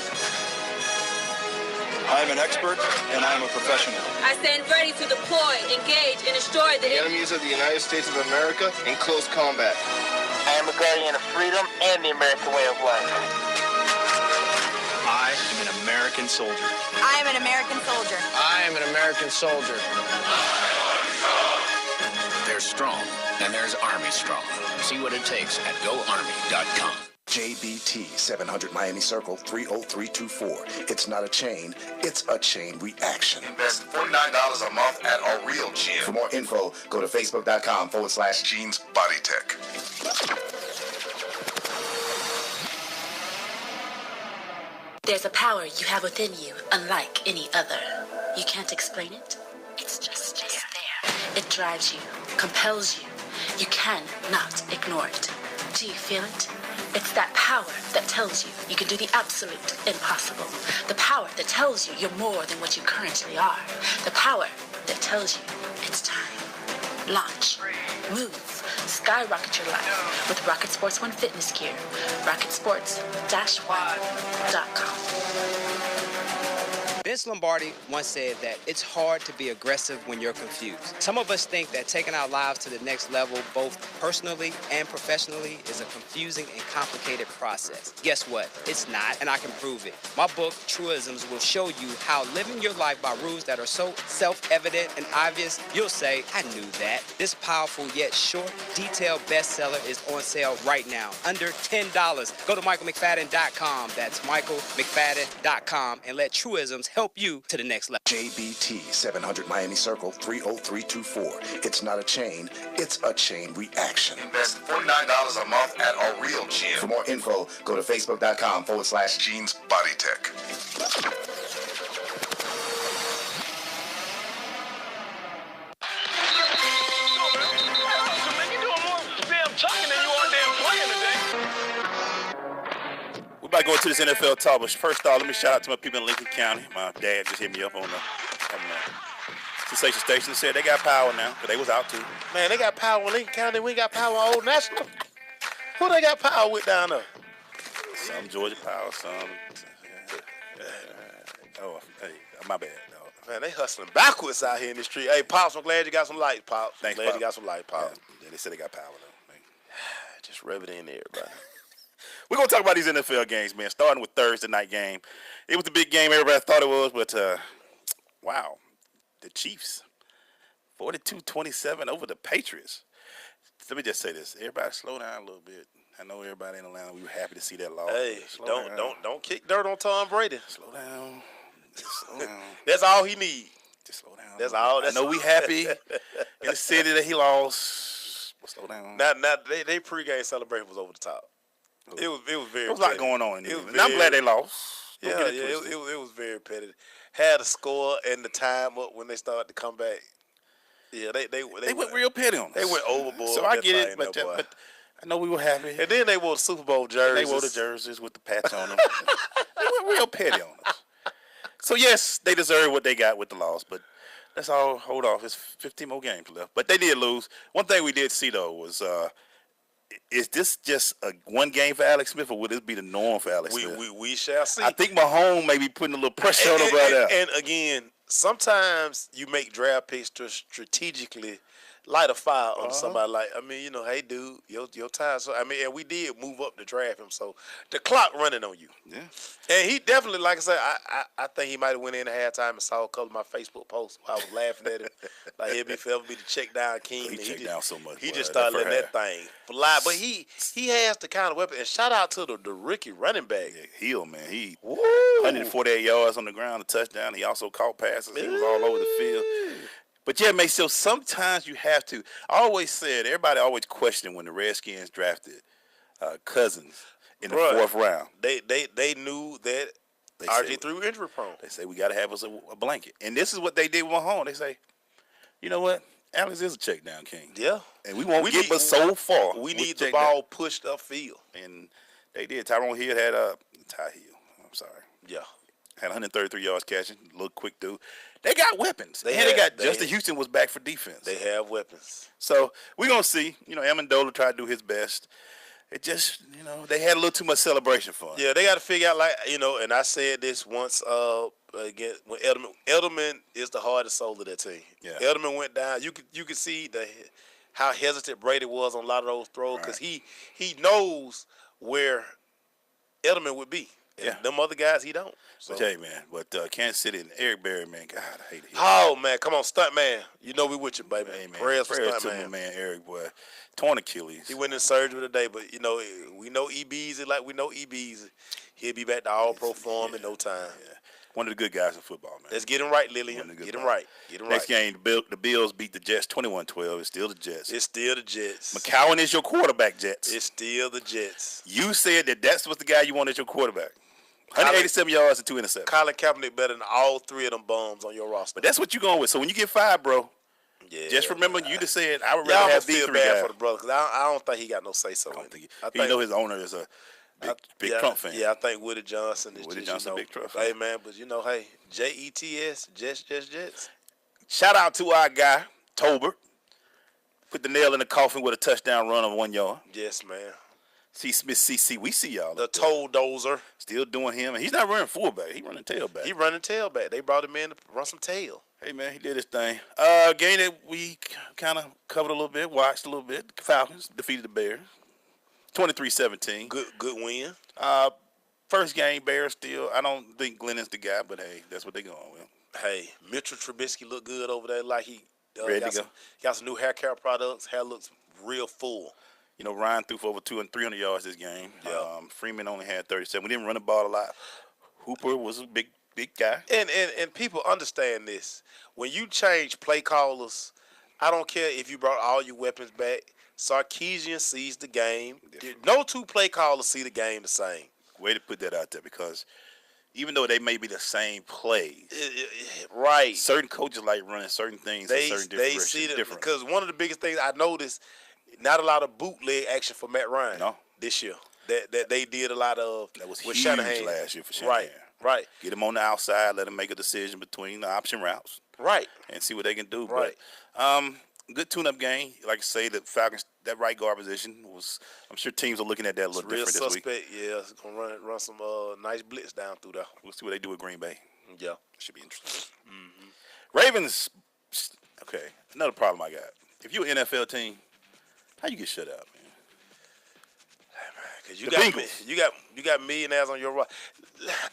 I am an expert and I am a professional. I stand ready to deploy, engage, and destroy the enemies of the United States of America in close combat. I am a guardian of freedom and the American way of life. I am an American soldier. I am an American soldier. I am an American soldier. There's strong, and there's Army strong. See what it takes at GoArmy.com. JBT 700 Miami Circle 30324. It's not a chain, it's a chain reaction. Invest $49 a month at a real gym. For more info, go to facebook.com/Jeans Body Tech. There's a power you have within you, unlike any other. You can't explain it. It's just there. It drives you, compels you. You cannot ignore it. Do you feel it? It's that power that tells you you can do the absolute impossible. The power that tells you you're more than what you currently are. The power that tells you it's time. Launch. Move. Skyrocket your life with Rocket Sports One fitness gear. RocketSports-One.com. Vince Lombardi once said that it's hard to be aggressive when you're confused. Some of us think that taking our lives to the next level, both personally and professionally, is a confusing and complicated process. Guess what? It's not, and I can prove it. My book, Truisms, will show you how living your life by rules that are so self-evident and obvious, you'll say, I knew that. This powerful yet short, detailed bestseller is on sale right now, under $10. Go to michaelmcfadden.com. That's michaelmcfadden.com, and let Truisms help you to the next level. JBT 700 Miami Circle 30324. It's not a chain, it's a chain reaction. Invest $49 a month at a real gym. For more info, go to facebook.com/Jeans Body Tech. We're about to go into this NFL talk, but first off, let me shout out to my people in Lincoln County. My dad just hit me up on the Sensation Station and said they got power now, because they was out too. Man, they got power in Lincoln County. We got power in Old National. Who they got power with down there? Some Georgia Power, some. Hey, my bad, dog. Man, they hustling backwards out here in the street. Hey, Pops, I'm glad you got some light, Pops. Thanks, glad Pops. you got some light, Pops. Yeah, they said they got power, though. Just rub it in there, bro. We're going to talk about these NFL games, man, starting with Thursday night game. It was the big game everybody thought it was, but, wow, the Chiefs, 42-27 over the Patriots. Let me just say this. Everybody slow down a little bit. I know everybody in Atlanta, we were happy to see that loss. Hey, don't kick dirt on Tom Brady. Slow down. Just slow down. That's all he needs. Just slow down. That's all. I know we happy in the city that he lost. But slow down. Now they pregame celebration was over the top. It was very. There was a lot going on. It was and I'm glad they lost. It was very petty. Had a score and the time up when they started to come back. Yeah, they went real petty on us. They went overboard. So I get it, but I know we were happy. And then they wore the Super Bowl jerseys. They wore the jerseys with the patch on them. They went real petty on us. So yes, they deserve what they got with the loss, but let's all hold off. It's 15 more games left. But they did lose. One thing we did see though was is this just a one game for Alex Smith, or would this be the norm for Alex Smith? We shall see. I think Mahomes may be putting a little pressure on him right now. And again, sometimes you make draft picks to strategically light a fire on somebody like, hey, dude, your time. So, and we did move up to draft him. So the clock running on you. Yeah. And he definitely, like I said, I think he might have went in at halftime and saw a couple of my Facebook posts. I was laughing at him. Like, he'll be forever be the check down king. He checked down so much. He just started letting that thing fly. But he has the kind of weapon. And shout out to the rookie running back. Yeah, Hill, man. He 148 yards on the ground, a touchdown. He also caught passes. He was all over the field. But yeah, man, so sometimes you have to. I always said, everybody always questioned when the Redskins drafted Cousins in the fourth round. They knew that RG3 injury prone. They say we got to have us a blanket. And this is what they did with Mahomes. They say, you know what? Alex is a check down king. Yeah. And we won't get but so far. We need the ball pushed upfield. And they did. Tyrone Hill had Ty Hill. I'm sorry. Yeah. Had 133 yards catching. Little quick dude. They got weapons. They got Justin Houston was back for defense. They have weapons. So we're going to see. You know, Amendola tried to do his best. It just, you know, they had a little too much celebration for him. Yeah, they got to figure out, like, you know, and I said this once again when Edelman is the hardest soul of that team. Yeah. Edelman went down. You could see how hesitant Brady was on a lot of those throws because he knows where Edelman would be. And them other guys, he don't. So. But hey, man, Kansas City and Eric Berry, man, God, I hate it. Oh, man, come on, stunt man. You know we with you, baby. Hey, man. Prayers for Prayers stunt to man, Eric, boy. Torn Achilles. He went in surgery today, but, you know, we know E-Beezy like we know E-Beezy. He'll be back to all-pro form in no time. Yeah. One of the good guys in football, man. Let's get him right, Lillian. Get him right. Next game, the Bills beat the Jets 21-12. It's still the Jets. It's still the Jets. McCowan is your quarterback, Jets. It's still the Jets. You said that was the guy you wanted as your quarterback. 187 yards and 2 interceptions. Colin Kaepernick better than all three of them bums on your roster. But that's what you're going with. So when you get fired, bro, just remember you just said I would rather have these three bad guys. for the brother because I don't think he got no say so. I think his owner is a big Trump fan. Yeah, I think Woody Johnson is Woody just, Johnson, you know, big Trump fan. Hey man, but you know, hey, Jets, Jets. Shout out to our guy Tolbert. Put the nail in the coffin with a touchdown run of 1 yard. Yes, man. C. Smith, CC, we see y'all. The toe dozer. Still doing him. And he's not running fullback. He's running tailback. He running tailback. They brought him in to run some tail. Hey, man, he did his thing. Game that we kind of covered a little bit, watched a little bit. Falcons defeated the Bears. 23-17. Good win. First game, Bears still. I don't think Glennon's the guy, but hey, that's what they're going with. Hey, Mitchell Trubisky looked good over there. Like he ready to go. Got some new hair care products. Hair looks real full. You know, Ryan threw for over 300 yards this game. Yeah. Freeman only had 37. We didn't run the ball a lot. Hooper was a big guy. And people understand this. When you change play callers, I don't care if you brought all your weapons back. Sarkisian sees the game. No two play callers see the game the same. Way to put that out there because even though they may be the same plays, right? Certain coaches like running certain things in certain they see it because one of the biggest things I noticed, not a lot of bootleg action for Matt Ryan this year. That they did a lot of. That was with huge Shanahan. last year for Shanahan. Right. Get him on the outside, let him make a decision between the option routes. Right. And see what they can do. Right. But good tune-up game. Like I say, the Falcons, that right guard position was. I'm sure teams are looking at that a little different suspect, this week. Yeah, it's gonna run some nice blitz down through there. We'll see what they do with Green Bay. Yeah, should be interesting. Ravens. Okay, another problem I got. If you're an NFL team, how you get shut out, man? Because you got millionaires on your roster.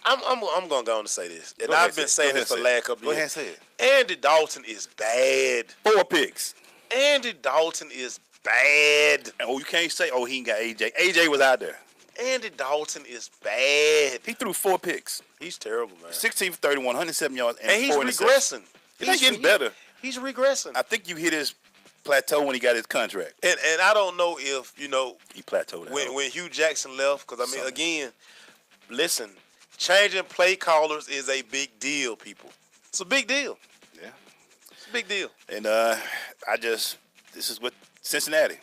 I'm gonna go on to say this, and I've been saying this for the last couple of years. Go ahead and say it. Andy Dalton is bad. 4 picks. Andy Dalton is bad. Oh, you can't say, he ain't got AJ. AJ was out there. Andy Dalton is bad. He threw 4 picks. He's terrible, man. 16 for 31, 107 yards, and he's 4 regressing. He's getting better. He's regressing. I think you hit his plateau when he got his contract. And I don't know if, you know, he plateaued when Hugh Jackson left, because, I mean, again, listen, changing play callers is a big deal, people. It's a big deal. Yeah. It's a big deal. And this is what Cincinnati,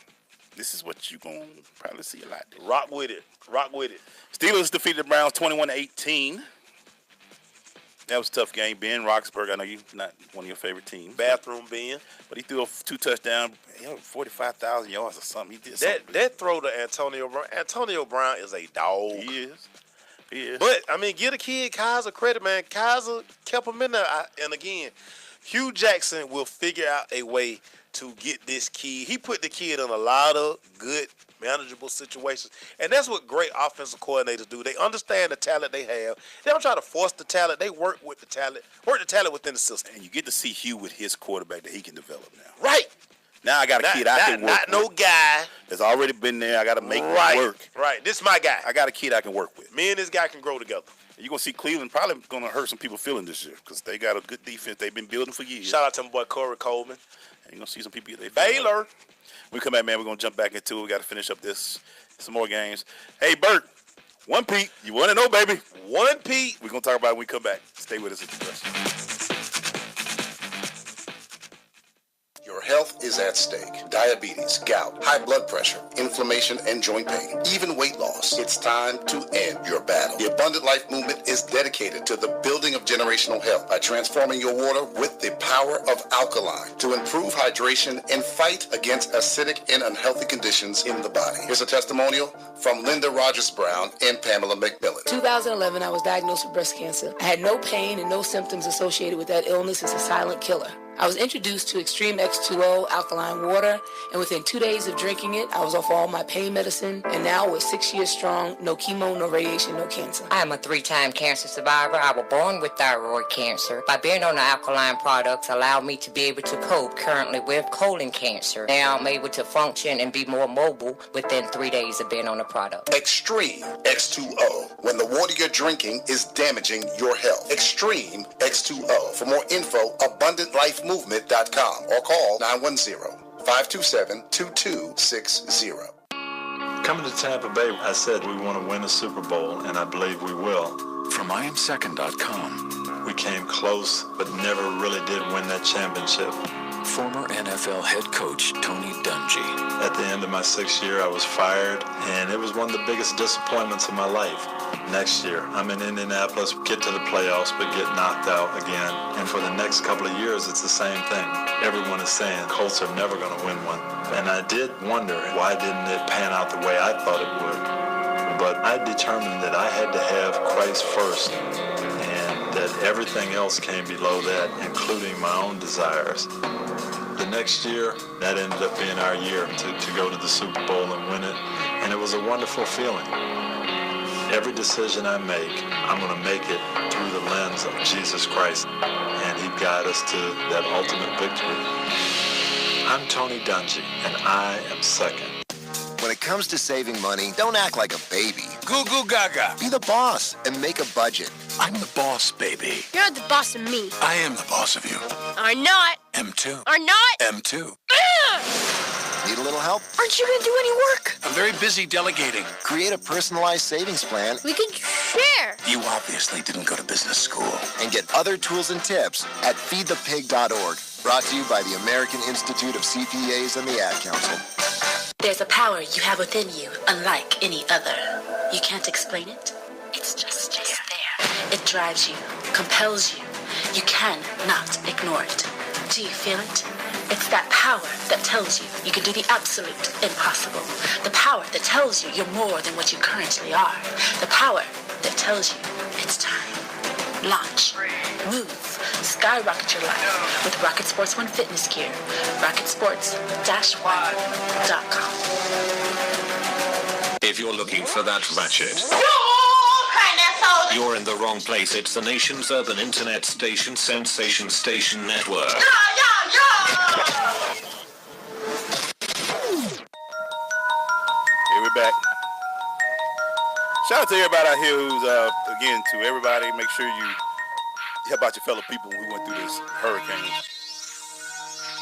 this is what you're going to probably see a lot. Rock with it. Steelers defeated the Browns 21-18. That was a tough game. Ben Roethlisberger, I know you're not one of your favorite teams. Bathroom Ben. But he threw 2 touchdowns, 45,000 yards or something. He did something. That throw to Antonio Brown. Antonio Brown is a dog. He is. But, I mean, give the kid Kaiser credit, man. Kaiser kept him in there. And, again, Hugh Jackson will figure out a way to get this kid. He put the kid in a lot of good, manageable situations. And that's what great offensive coordinators do. They understand the talent they have. They don't try to force the talent. They work with the talent, within the system. And you get to see Hugh with his quarterback that he can develop now. Right. Now I got a kid I can work with. Not no guy. That's already been there. I got to make it work. Right. This is my guy. I got a kid I can work with. Me and this guy can grow together. You're going to see Cleveland probably going to hurt some people feeling this year because they got a good defense they've been building for years. Shout out to my boy Corey Coleman. And you're going to see some people. Baylor. When we come back, man, we're going to jump back into it. We got to finish up some more games. Hey, Bert, One Pete, you want to know, baby? One Pete. We're gonna talk about it when we come back. Stay with us at the rest. Your health is at stake. Diabetes, gout, high blood pressure, inflammation, and joint pain, even weight loss. It's time to end your battle. The Abundant Life Movement is dedicated to the building of generational health by transforming your water with the power of alkaline to improve hydration and fight against acidic and unhealthy conditions in the body. Here's a testimonial from Linda Rogers Brown and Pamela McMillan. 2011, I was diagnosed with breast cancer. I had no pain and no symptoms associated with that illness. It's a silent killer. I was introduced to Extreme X2O alkaline water, and within 2 days of drinking it, I was off all my pain medicine, and now we're 6 years strong, no chemo, no radiation, no cancer. I am a 3-time cancer survivor. I was born with thyroid cancer. By being on the alkaline products allowed me to be able to cope currently with colon cancer. Now I'm able to function and be more mobile within 3 days of being on the product. Extreme X2O, when the water you're drinking is damaging your health. Extreme X2O. For more info, AbundantLifeMovement.com or call 910-527-2260. Coming to Tampa Bay, I said we want to win the Super Bowl, and I believe we will. From IamSecond.com. We came close, but never really did win that championship. Former NFL head coach Tony Dungy. At the end of my 6th year, I was fired, and it was one of the biggest disappointments of my life. Next year, I'm in Indianapolis, get to the playoffs, but get knocked out again. And for the next couple of years, it's the same thing. Everyone is saying Colts are never going to win one. And I did wonder, why didn't it pan out the way I thought it would? But I determined that I had to have Christ first, and that everything else came below that, including my own desires. The next year, that ended up being our year to go to the Super Bowl and win it. And it was a wonderful feeling. Every decision I make, I'm going to make it through the lens of Jesus Christ. And he guides us to that ultimate victory. I'm Tony Dungy, and I am second. When it comes to saving money, don't act like a baby. Goo goo gaga. Be the boss and make a budget. I'm the boss, baby. You're the boss of me. I am the boss of you. Are not. M2. Are not. M2. Need a little help? Aren't you going to do any work? I'm very busy delegating. Create a personalized savings plan. We can share. You obviously didn't go to business school. And get other tools and tips at feedthepig.org. Brought to you by the American Institute of CPAs and the Ad Council. There's a power you have within you, unlike any other. You can't explain it. It's just there. It drives you, compels you. You cannot ignore it. Do you feel it? It's that power that tells you you can do the absolute impossible. The power that tells you you're more than what you currently are. The power that tells you it's time. Launch, move, skyrocket your life with Rocket Sports One fitness gear. RocketSports-One.com. If you're looking for that ratchet, you're in the wrong place. It's the nation's urban internet station, Sensation Station Network. Here we're back. Shout out to everybody out here who's, again, to everybody, make sure you help out your fellow people who went through this hurricane.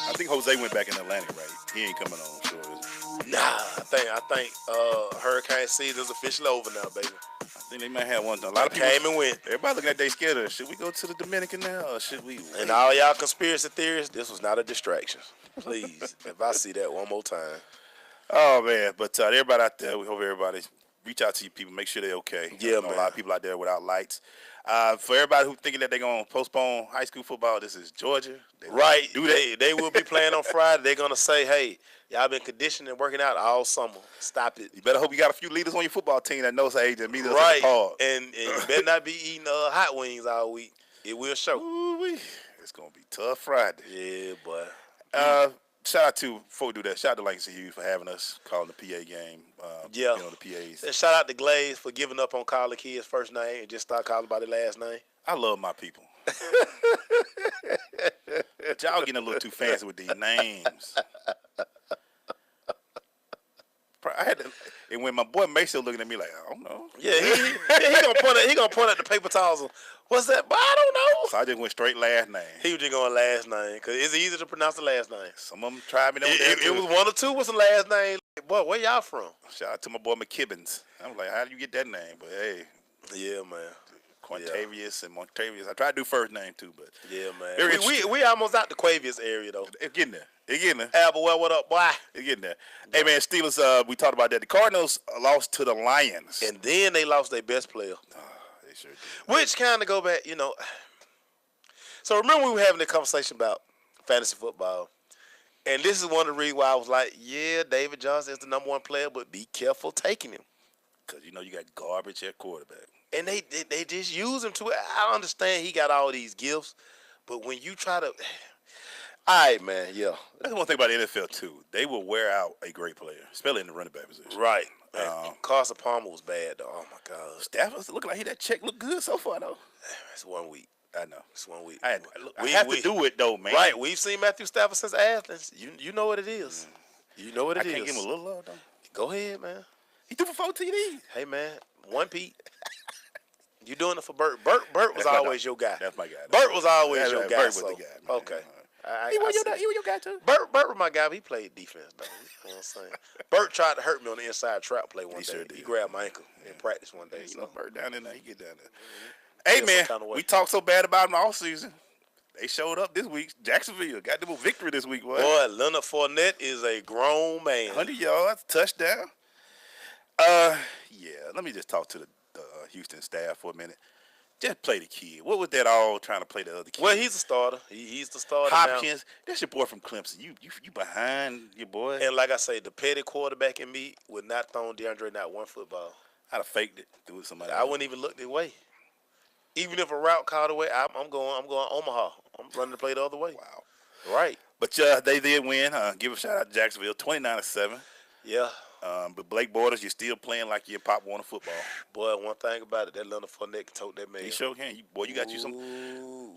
I think Jose went back in Atlantic, right? He ain't coming on, sure. Nah, I think hurricane season's officially over now, baby. I think they might have one. A lot of people came and went. Everybody looking at they scared of. Should we go to the Dominican now, or should we wait? And all y'all conspiracy theorists, this was not a distraction. Please, if I see that one more time. Oh man, but everybody out there, we hope everybody reach out to you people, make sure they're okay. Yeah, man. A lot of people out there without lights. For everybody who thinking that they're gonna postpone high school football, this is Georgia. Right. They will be playing on Friday. They're gonna say, hey, y'all been conditioning and working out all summer. Stop it. You better hope you got a few leaders on your football team that knows how to meet us right. at the park. And you better not be eating hot wings all week. It will show. Ooh-wee. It's gonna be tough Friday. Yeah, boy. Shout out to, before we do that, shout out to Langston Hughes for having us calling the PA game. Yeah. You know, the PAs. And shout out to Glaze for giving up on calling kids' first name and just start calling by their last name. I love my people. But y'all getting a little too fancy with these names. I had to, and when my boy Mason looking at me like, I don't know. Yeah, he gonna point at the paper towels. What's that? But I don't know. So I just went straight last name. He was just going last name because it's easy to pronounce the last name. Some of them tried me. It was one or two with some last name. Like, boy, where y'all from? Shout out to my boy McKibbins. I was like, how do you get that name? But hey. Yeah, man. Quantavious and Montavious. I tried to do first name too, but yeah, man. We almost out the Quavious area though. It's getting there. It's getting there. Boy, what up, boy? It's getting there. Hey man, Steelers. We talked about that. The Cardinals lost to the Lions, and then they lost their best player. They sure did. Which kind of go back, you know. So remember we were having a conversation about fantasy football, and this is one of the reasons why I was like, yeah, David Johnson is the number 1 player, but be careful taking him because you know you got garbage at quarterback. And they just use him to. I understand he got all these gifts, but when you try to, all right, man, yeah. That's one thing about the NFL too. They will wear out a great player, especially in the running back position. Right. Carson Palmer was bad though. Oh my God. Stafford's looking like that check look good so far though. It's 1 week. I know. It's 1 week. I have to do it though, man. Right. We've seen Matthew Stafford since Athens. You know what it is. You know what it is. I can't give him a little love though. Go ahead, man. He threw for 4 TDs. Hey man, 1 Pete. You doing it for Bert? Bert was always your guy. That's my guy. Bert was always your guy. Bert was the guy. Man. Okay. He was your guy too. Bert was my guy. But he played defense though. You know what I'm saying? Bert tried to hurt me on the inside trap play one day. Sure did. He grabbed my ankle in practice one day. You So know, Bert down in there. He get down there. Hey man, we talked so bad about him all season. They showed up this week. Jacksonville got the victory this week. Boy, Leonard Fournette is a grown man. 100 yards, touchdown. Yeah. Let me just talk to the Houston staff for a minute. Just play the kid. What was that all trying to play the other kid? Well, he's a starter. He's the starter Hopkins, now. that's your boy from Clemson. You behind your boy. And like I say, the petty quarterback in me would not throw DeAndre not one football. I'd have faked it. Threw it somebody. I wouldn't even look their way. Even if a route called away, I'm going Omaha. I'm running the play the other way. Wow. Right. But they did win. Give a shout out to Jacksonville, 29-7. Yeah. But Blake Bortles, you're still playing like you're Pop Warner football. Boy, one thing about it, that Leonard Fournette can tote that man. You sure can. You got you some.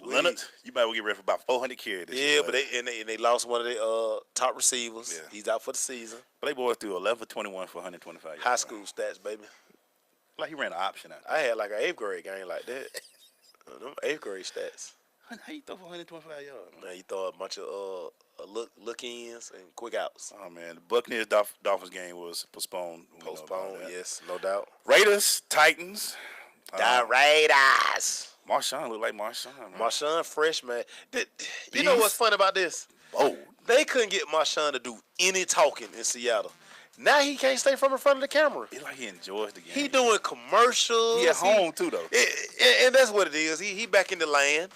Leonard, you might well get ready for about 400 carries this year. Yeah, but they lost one of their top receivers. Yeah. He's out for the season. Blake Bortles threw 11 for 21 for 125 yards. High school stats, baby. Like he ran an option out there. I had like an 8th grade game like that. Them 8th grade stats. How you throw for 125 yards? Man, you throw a bunch of look-ins and quick outs. Oh, man. The Buccaneers Dolphins game was postponed. Postponed, yes, no doubt. Raiders, Titans. The Raiders. Marshawn looked like Marshawn. Marshawn fresh, man. You know what's funny about this? Oh. They couldn't get Marshawn to do any talking in Seattle. Now he can't stay from in front of the camera. It's like he enjoys the game. He doing commercials. He at home too, though. And that's what it is. He back in the land.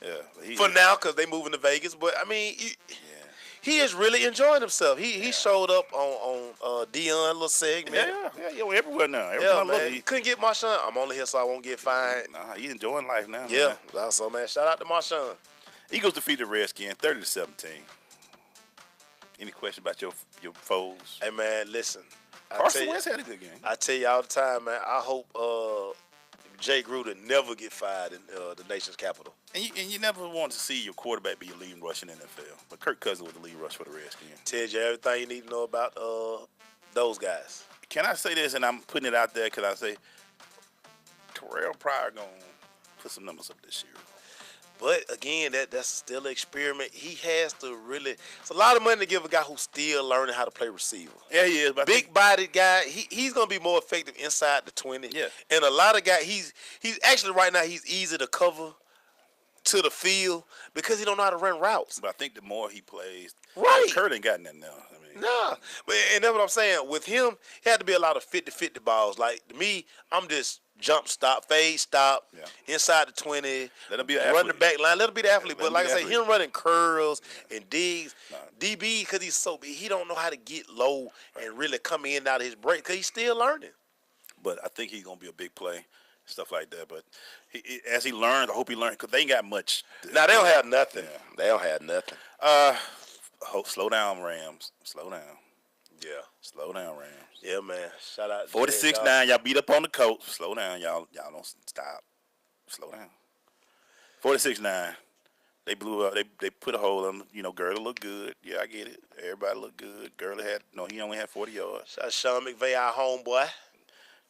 Yeah. For now, because they moving to Vegas. But, I mean, he is really enjoying himself. He showed up on Dion little segment. Yeah, everywhere now. Man. He couldn't get Marshawn. I'm only here so I won't get fined. Nah, he's enjoying life now. Yeah. Man. So, man, shout out to Marshawn. Eagles defeated the Redskins 30-17. Any question about your foes? Hey, man, listen. Carson Wentz had a good game. I tell you all the time, man, I hope Jay Gruden never get fired in the nation's capital. And you never want to see your quarterback be a leading rusher in the NFL. But Kirk Cousins was the lead rusher for the Redskins. Tells you everything you need to know about those guys. Can I say this, and I'm putting it out there because I say Terrell Pryor going to put some numbers up this year. But, again, that's still an experiment. He has to really – it's a lot of money to give a guy who's still learning how to play receiver. Yeah, he is. Big-bodied guy. He's going to be more effective inside the 20. Yeah. And a lot of guys – he's actually right now he's easy to cover to the field because he don't know how to run routes. But I think the more he plays – right. Kurt ain't got nothing now. Nah. And that's what I'm saying. With him, he had to be a lot of 50-50 balls. Like, to me, I'm just – jump, stop, fade, stop, inside the 20. Let him be an run the back line. Let him be the athlete. But like I say, him running curls and digs, DB, because he's so big, he don't know how to get low and really come in and out of his break because he's still learning. But I think he's going to be a big play, stuff like that. But as he learns, I hope he learns because they ain't got much. Now, they don't have nothing. Yeah. They don't have nothing. Slow down, Rams. Slow down. Yeah. Slow down, Rams. Yeah, man. Shout out. 46-9. Y'all beat up on the Colts. Slow down, y'all. Y'all don't stop. Slow down. 46-9. They blew up. They put a hole in him. Gurley looked good. Yeah, I get it. Everybody looked good. Gurley he only had 40 yards. Shout out Sean McVay, our homeboy.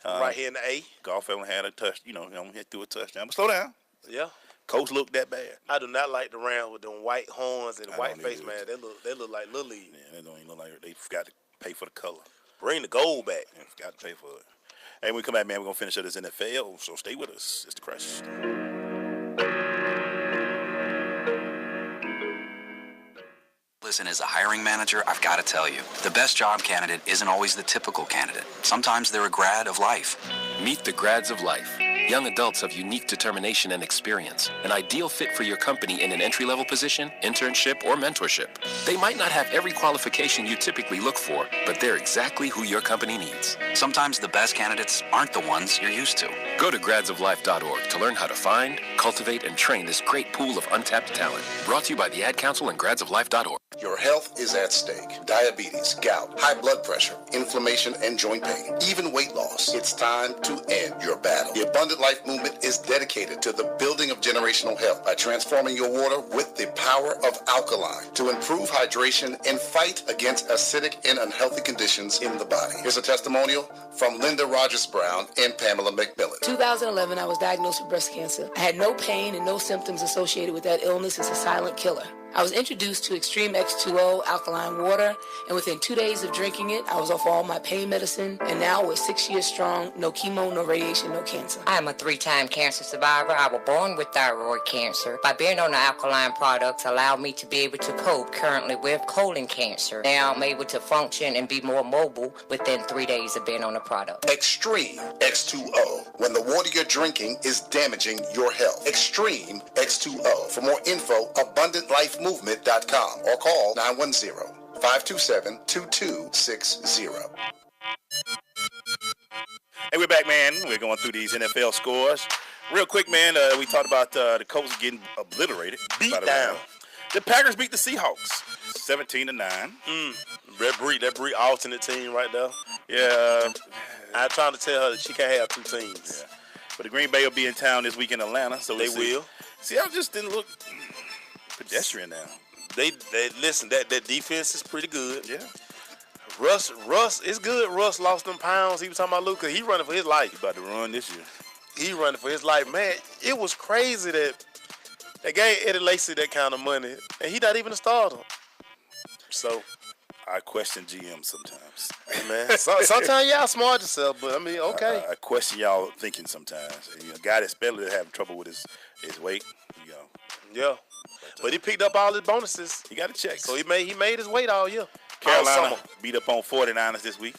Right here in the A. Goff only had a touch. He only threw a touchdown. But slow down. Yeah. Coach looked that bad. I do not like the Rams with them white horns and I white don't face, either. man. They look like Little League. Yeah, they don't even look like they forgot to pay for the color. Bring the gold back. Yeah, forgot to pay for it. Hey, when we come back, man, we're going to finish up this NFL, so stay with us. It's The Crush. Listen, as a hiring manager, I've got to tell you, the best job candidate isn't always the typical candidate. Sometimes they're a grad of life. Meet the grads of life. Young adults of unique determination and experience. An ideal fit for your company in an entry-level position, internship, or mentorship. They might not have every qualification you typically look for, but they're exactly who your company needs. Sometimes the best candidates aren't the ones you're used to. Go to gradsoflife.org to learn how to find, cultivate, and train this great pool of untapped talent. Brought to you by the Ad Council and gradsoflife.org. Your health is at stake. Diabetes, gout, high blood pressure, inflammation, and joint pain, even weight loss. It's time to end your battle. The Abundant Life Movement is dedicated to the building of generational health by transforming your water with the power of alkaline to improve hydration and fight against acidic and unhealthy conditions in the body. Here's a testimonial from Linda Rogers Brown and Pamela McMillan. 2011, I was diagnosed with breast cancer. I had no pain and no symptoms associated with that illness. It's a silent killer. I was introduced to Extreme X2O alkaline water, and within 2 days of drinking it, I was off all my pain medicine, and now we're 6 years strong, no chemo, no radiation, no cancer. I am a 3-time cancer survivor. I was born with thyroid cancer. By being on the alkaline products allowed me to be able to cope currently with colon cancer. Now I'm able to function and be more mobile within 3 days of being on the product. Extreme X2O, when the water you're drinking is damaging your health. Extreme X2O. For more info, AbundantLifeMovement.com or call 910-527-2260. Hey, we're back, man. We're going through these NFL scores. Real quick, man, we talked about the Colts getting obliterated. Beat down. The Packers beat the Seahawks 17-9. That Bree alternate team right there. Yeah. I'm trying to tell her that she can't have two teams. Yeah. But the Green Bay will be in town this week in Atlanta, so they will. See, I just didn't look pedestrian now. They listen, that defense is pretty good. Yeah. Russ is good. Russ lost them pounds. He was talking about Luka. He running for his life. He about to run this year. He running for his life. Man, it was crazy that they gave Eddie Lacy that kind of money, and he not even a starter. So I question GM sometimes. Man, sometimes y'all smart yourself, but I mean, okay. I question y'all thinking sometimes. And, a guy that's especially having trouble with his weight, Yeah. But he picked up all his bonuses. He got a check. So he made his weight all year. Carolina beat up on 49ers this week.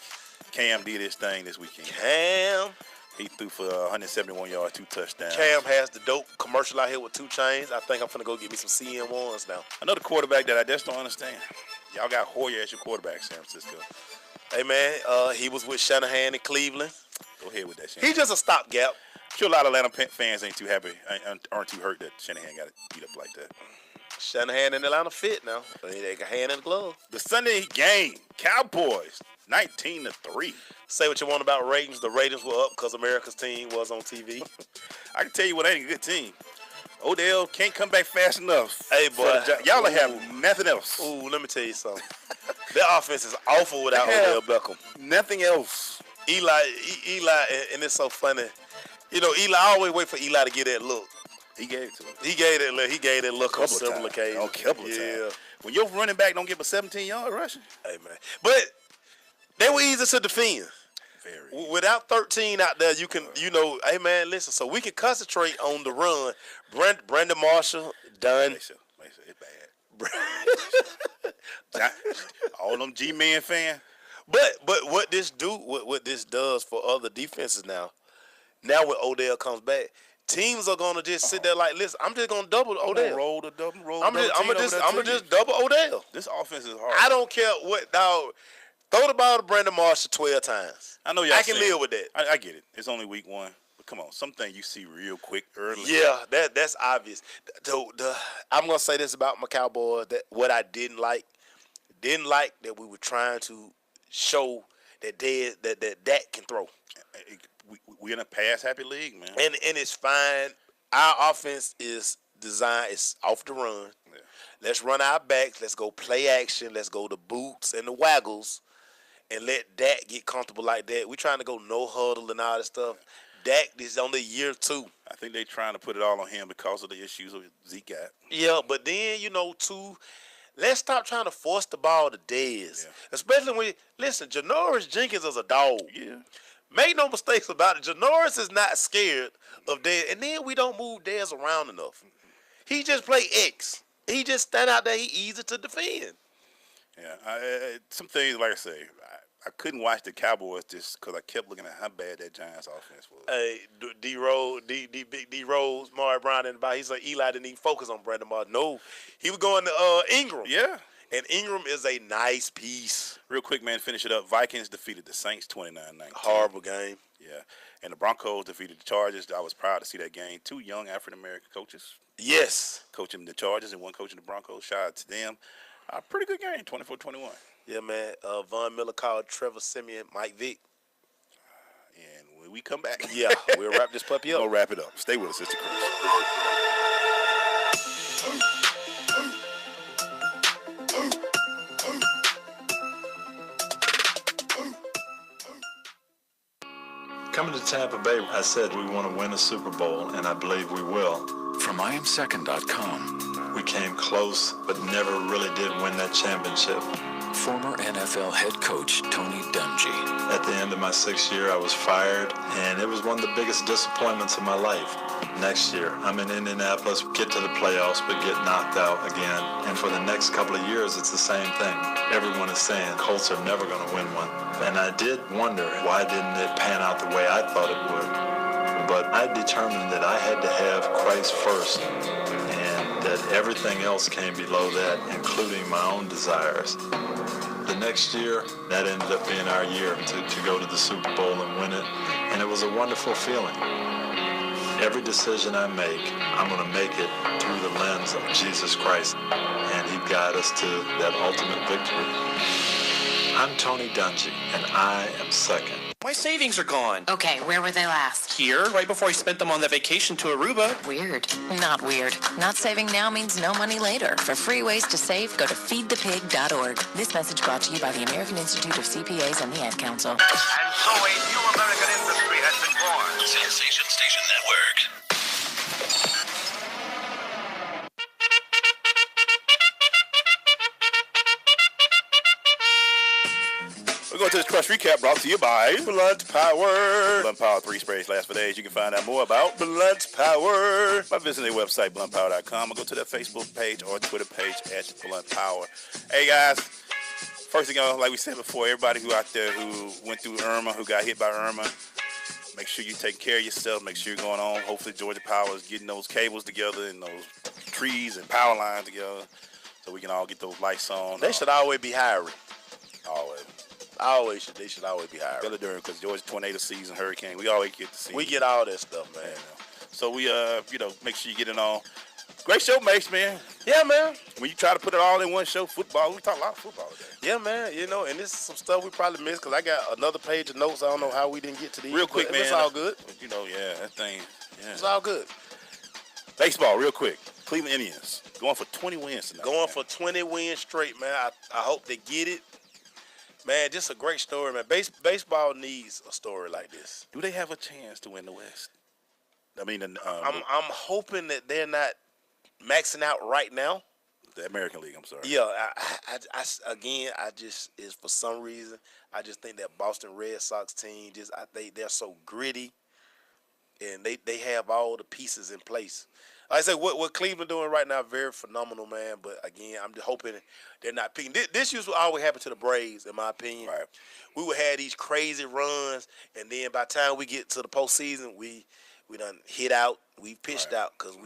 Cam did his thing this weekend. Cam. He threw for 171 yards, 2 touchdowns. Cam has the dope commercial out here with 2 chains. I think I'm finna go get me some CM1s now. Another quarterback that I just don't understand. Y'all got Hoyer as your quarterback, San Francisco. Hey, man, he was with Shanahan in Cleveland. Go ahead with that, Shanahan. He's just a stopgap. Sure, a lot of Atlanta fans ain't too happy, aren't too hurt that Shanahan got it beat up like that. Shanahan in Atlanta fit now. They got hand in the glove. The Sunday game, Cowboys, 19-3. Say what you want about ratings. The ratings were up because America's team was on TV. I can tell you what ain't a good team. Odell can't come back fast enough. Hey, boy. Y'all have nothing else. Ooh, let me tell you something. Their offense is awful without Odell Beckham. Nothing else. Eli, and it's so funny. You know, Eli, I always wait for Eli to get that look. He gave it to him. He gave that look on several occasions. On couple of times. When your running back don't give a 17-yard rushing. Hey, man. But they were easy to defend. Very. Without 13 out there, you can, hey, man, listen, so we can concentrate on the run. Brandon Marshall, done. It's bad. All them G-Man fans. But what this does for other defenses now when Odell comes back, teams are gonna just sit there like, listen, I'm just gonna double Odell. I'm gonna just double Odell. This offense is hard. I don't care what, dog. Throw the ball to Brandon Marshall 12 times. I know y'all. I can live with that. I get it. It's only week 1, but come on, something you see real quick early. Yeah, that's obvious. I'm gonna say this about my Cowboys: that what I didn't like that we were trying to show that Dak can throw. We in a pass-happy league, man. And it's fine. Our offense is designed, it's off the run. Yeah. Let's run our backs. Let's go play action. Let's go the boots and the waggles and let Dak get comfortable like that. We're trying to go no huddle and all that stuff. Dak is only year 2. I think they're trying to put it all on him because of the issues of Zeke got. Yeah, but then, too, let's stop trying to force the ball to Dez. Yeah. Especially when, listen, Janoris Jenkins is a dog. Yeah. Make no mistakes about it. Janoris is not scared of Dez. And then we don't move Dez around enough. He just play X. He just stand out there. He easy to defend. Yeah. Some things, like I say, I couldn't watch the Cowboys just because I kept looking at how bad that Giants offense was. Hey, D-Rose, Mari Brown in the back. He said Eli didn't even focus on Brandon Moss. No, he was going to Ingram. Yeah. And Ingram is a nice piece. Real quick, man, finish it up. Vikings defeated the Saints 29-19. Horrible game. Yeah. And the Broncos defeated the Chargers. I was proud to see that game. 2 young African-American coaches. Yes. Coaching the Chargers and one coaching the Broncos. Shout out to them. Pretty good game, 24-21. Yeah, man. Von Miller called Trevor Siemian Mike Vick. And when we come back, yeah, we'll wrap this puppy up. We'll wrap it up. Stay with us, Sister Chris. Coming to Tampa Bay, I said we want to win a Super Bowl, and I believe we will. From IamSecond.com. We came close, but never really did win that championship. Former NFL head coach Tony Dungy. At the end of my 6th year, I was fired, and it was one of the biggest disappointments of my life. Next year, I'm in Indianapolis, get to the playoffs, but get knocked out again. And for the next couple of years, it's the same thing. Everyone is saying Colts are never going to win one. And I did wonder, why didn't it pan out the way I thought it would? But I determined that I had to have Christ first, and that everything else came below that, including my own desires. The next year, that ended up being our year to go to the Super Bowl and win it, and it was a wonderful feeling. Every decision I make, I'm going to make it through the lens of Jesus Christ, and He'd guide us to that ultimate victory. I'm Tony Dungy, and I am second. My savings are gone. Okay, where were they last? Here, right before I spent them on that vacation to Aruba. Weird. Not weird. Not saving now means no money later. For free ways to save, go to feedthepig.org. This message brought to you by the American Institute of CPAs and the Ad Council. And so a new American industry has been born. Sensation Station Network. We're going to this Crush Recap brought to you by Blunt Power. Blunt Power 3 sprays last for days. You can find out more about Blunt Power by visiting their website, bluntpower.com, or go to their Facebook page or Twitter page at Blunt Power. Hey, guys. First thing, like we said before, everybody who out there who went through Irma, who got hit by Irma, make sure you take care of yourself. Make sure you're going on. Hopefully, Georgia Power is getting those cables together and those trees and power lines together so we can all get those lights on. They should always be hiring. Always. They should always be hiring. Especially during, because Georgia tornado season, hurricane, we always get to see. We get all that stuff, man. So we, make sure you get it on. Great show, Mace, man. Yeah, man. When you try to put it all in one show, football, we talk a lot of football today. Yeah, man. And this is some stuff we probably missed because I got another page of notes. I don't know how we didn't get to these. Real quick, man. It's all good. That thing. Yeah. It's all good. Baseball, real quick. Cleveland Indians going for 20 wins tonight. Going for 20 wins straight, man. I hope they get it. Man, just a great story, man. Baseball needs a story like this. Do they have a chance to win the West? I mean, I'm hoping that they're not maxing out right now. The American League, I'm sorry. Yeah, I just is for some reason I just think that Boston Red Sox team they're so gritty, and they have all the pieces in place. Like I say, what Cleveland doing right now, very phenomenal, man. But again, I'm just hoping they're not picking. This usually always happen to the Braves, in my opinion. Right. We would have these crazy runs, and then by the time we get to the postseason, we done hit out, we pitched out because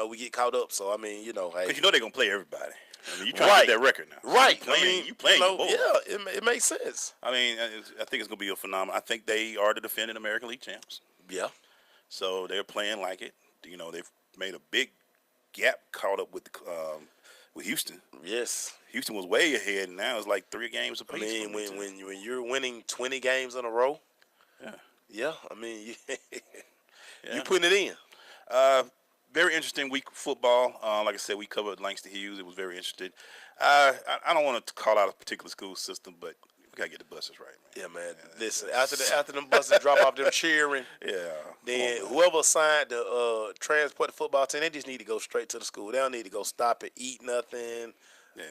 we get caught up. So I mean, hey, because they're gonna play everybody. I mean, you trying to get that record now, right? You playing your ball. Yeah, it makes sense. I mean, I think it's gonna be a phenomenon. I think they are the defending American League champs. Yeah. So they're playing like it. They've made a big gap caught up with Houston. Yes. Houston was way ahead, and now it's like 3 games apiece. I mean, when you're winning 20 games in a row. Yeah. I mean, you putting it in. Very interesting week of football. Like I said, we covered Langston Hughes. It was very interesting. I don't want to call out a particular school system, but We gotta get the buses right, man. Yeah, man. Listen, after them buses drop off them cheering, then whoever assigned to transport the football team, they just need to go straight to the school. They don't need to go stop and eat nothing.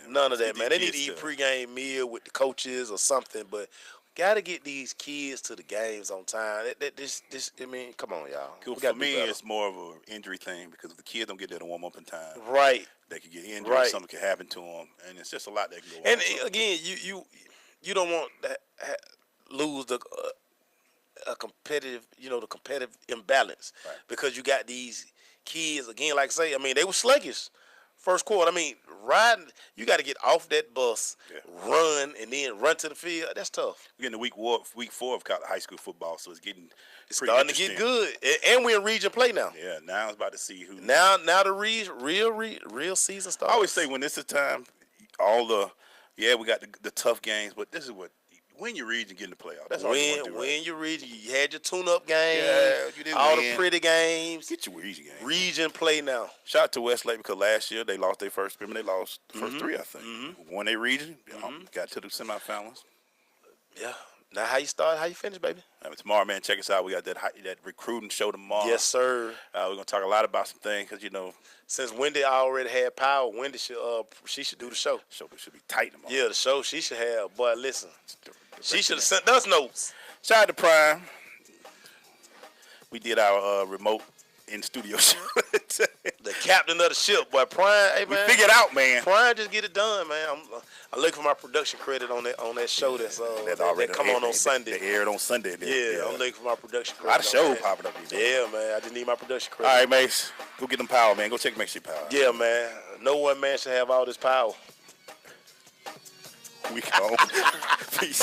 None of that, man. They need to eat pregame meal with the coaches or something. But gotta get these kids to the games on time. This, I mean, come on, y'all. For me, it's more of an injury thing because if the kids don't get there to warm up in time, right? They can get injured. Something can happen to them, and it's just a lot that can go. And again, you don't want to lose the competitive, the competitive imbalance because you got these kids again. Like I say, I mean, they were sluggish first quarter. I mean, riding, you got to get off that bus, run, and then run to the field. That's tough. We're getting week 4 of high school football, so it's starting to get good, and we're in region play now. Yeah, now it's about to see who. Now the real season starts. I always say when this is time, we got the tough games, but this is what win your region, get in the playoff. That's all you want to do. Win your region. You had your tune-up games. Yeah, you did all win. The pretty games. Get your region game. Region play now. Shout out to Westlake because last year they lost their first scrimmage. They lost the first 3, I think. Won their region. Got to the semifinals. Yeah. Now how you start? How you finish, baby? Tomorrow, man, check us out. We got that recruiting show tomorrow. Yes, sir. We're gonna talk a lot about some things because since Wendy already had power, Wendy should she should do the show. Show should be tight tomorrow. Yeah, the show she should have. But listen, she should have sent us notes. Shout out to Prime. We did our remote in studio show. The captain of the ship, boy. Prime, hey man, we figured out, man. Prime, just get it done, man. I'm looking for my production credit on that show that's that come on Sunday. They aired on Sunday. Yeah, I'm looking for my production credit. A lot of shows popping up. Yeah, man. I just need my production credit. All right, Mace. Go get them power, man. Go check Make Sure Power. Yeah, man. No one man should have all this power. We go. Peace.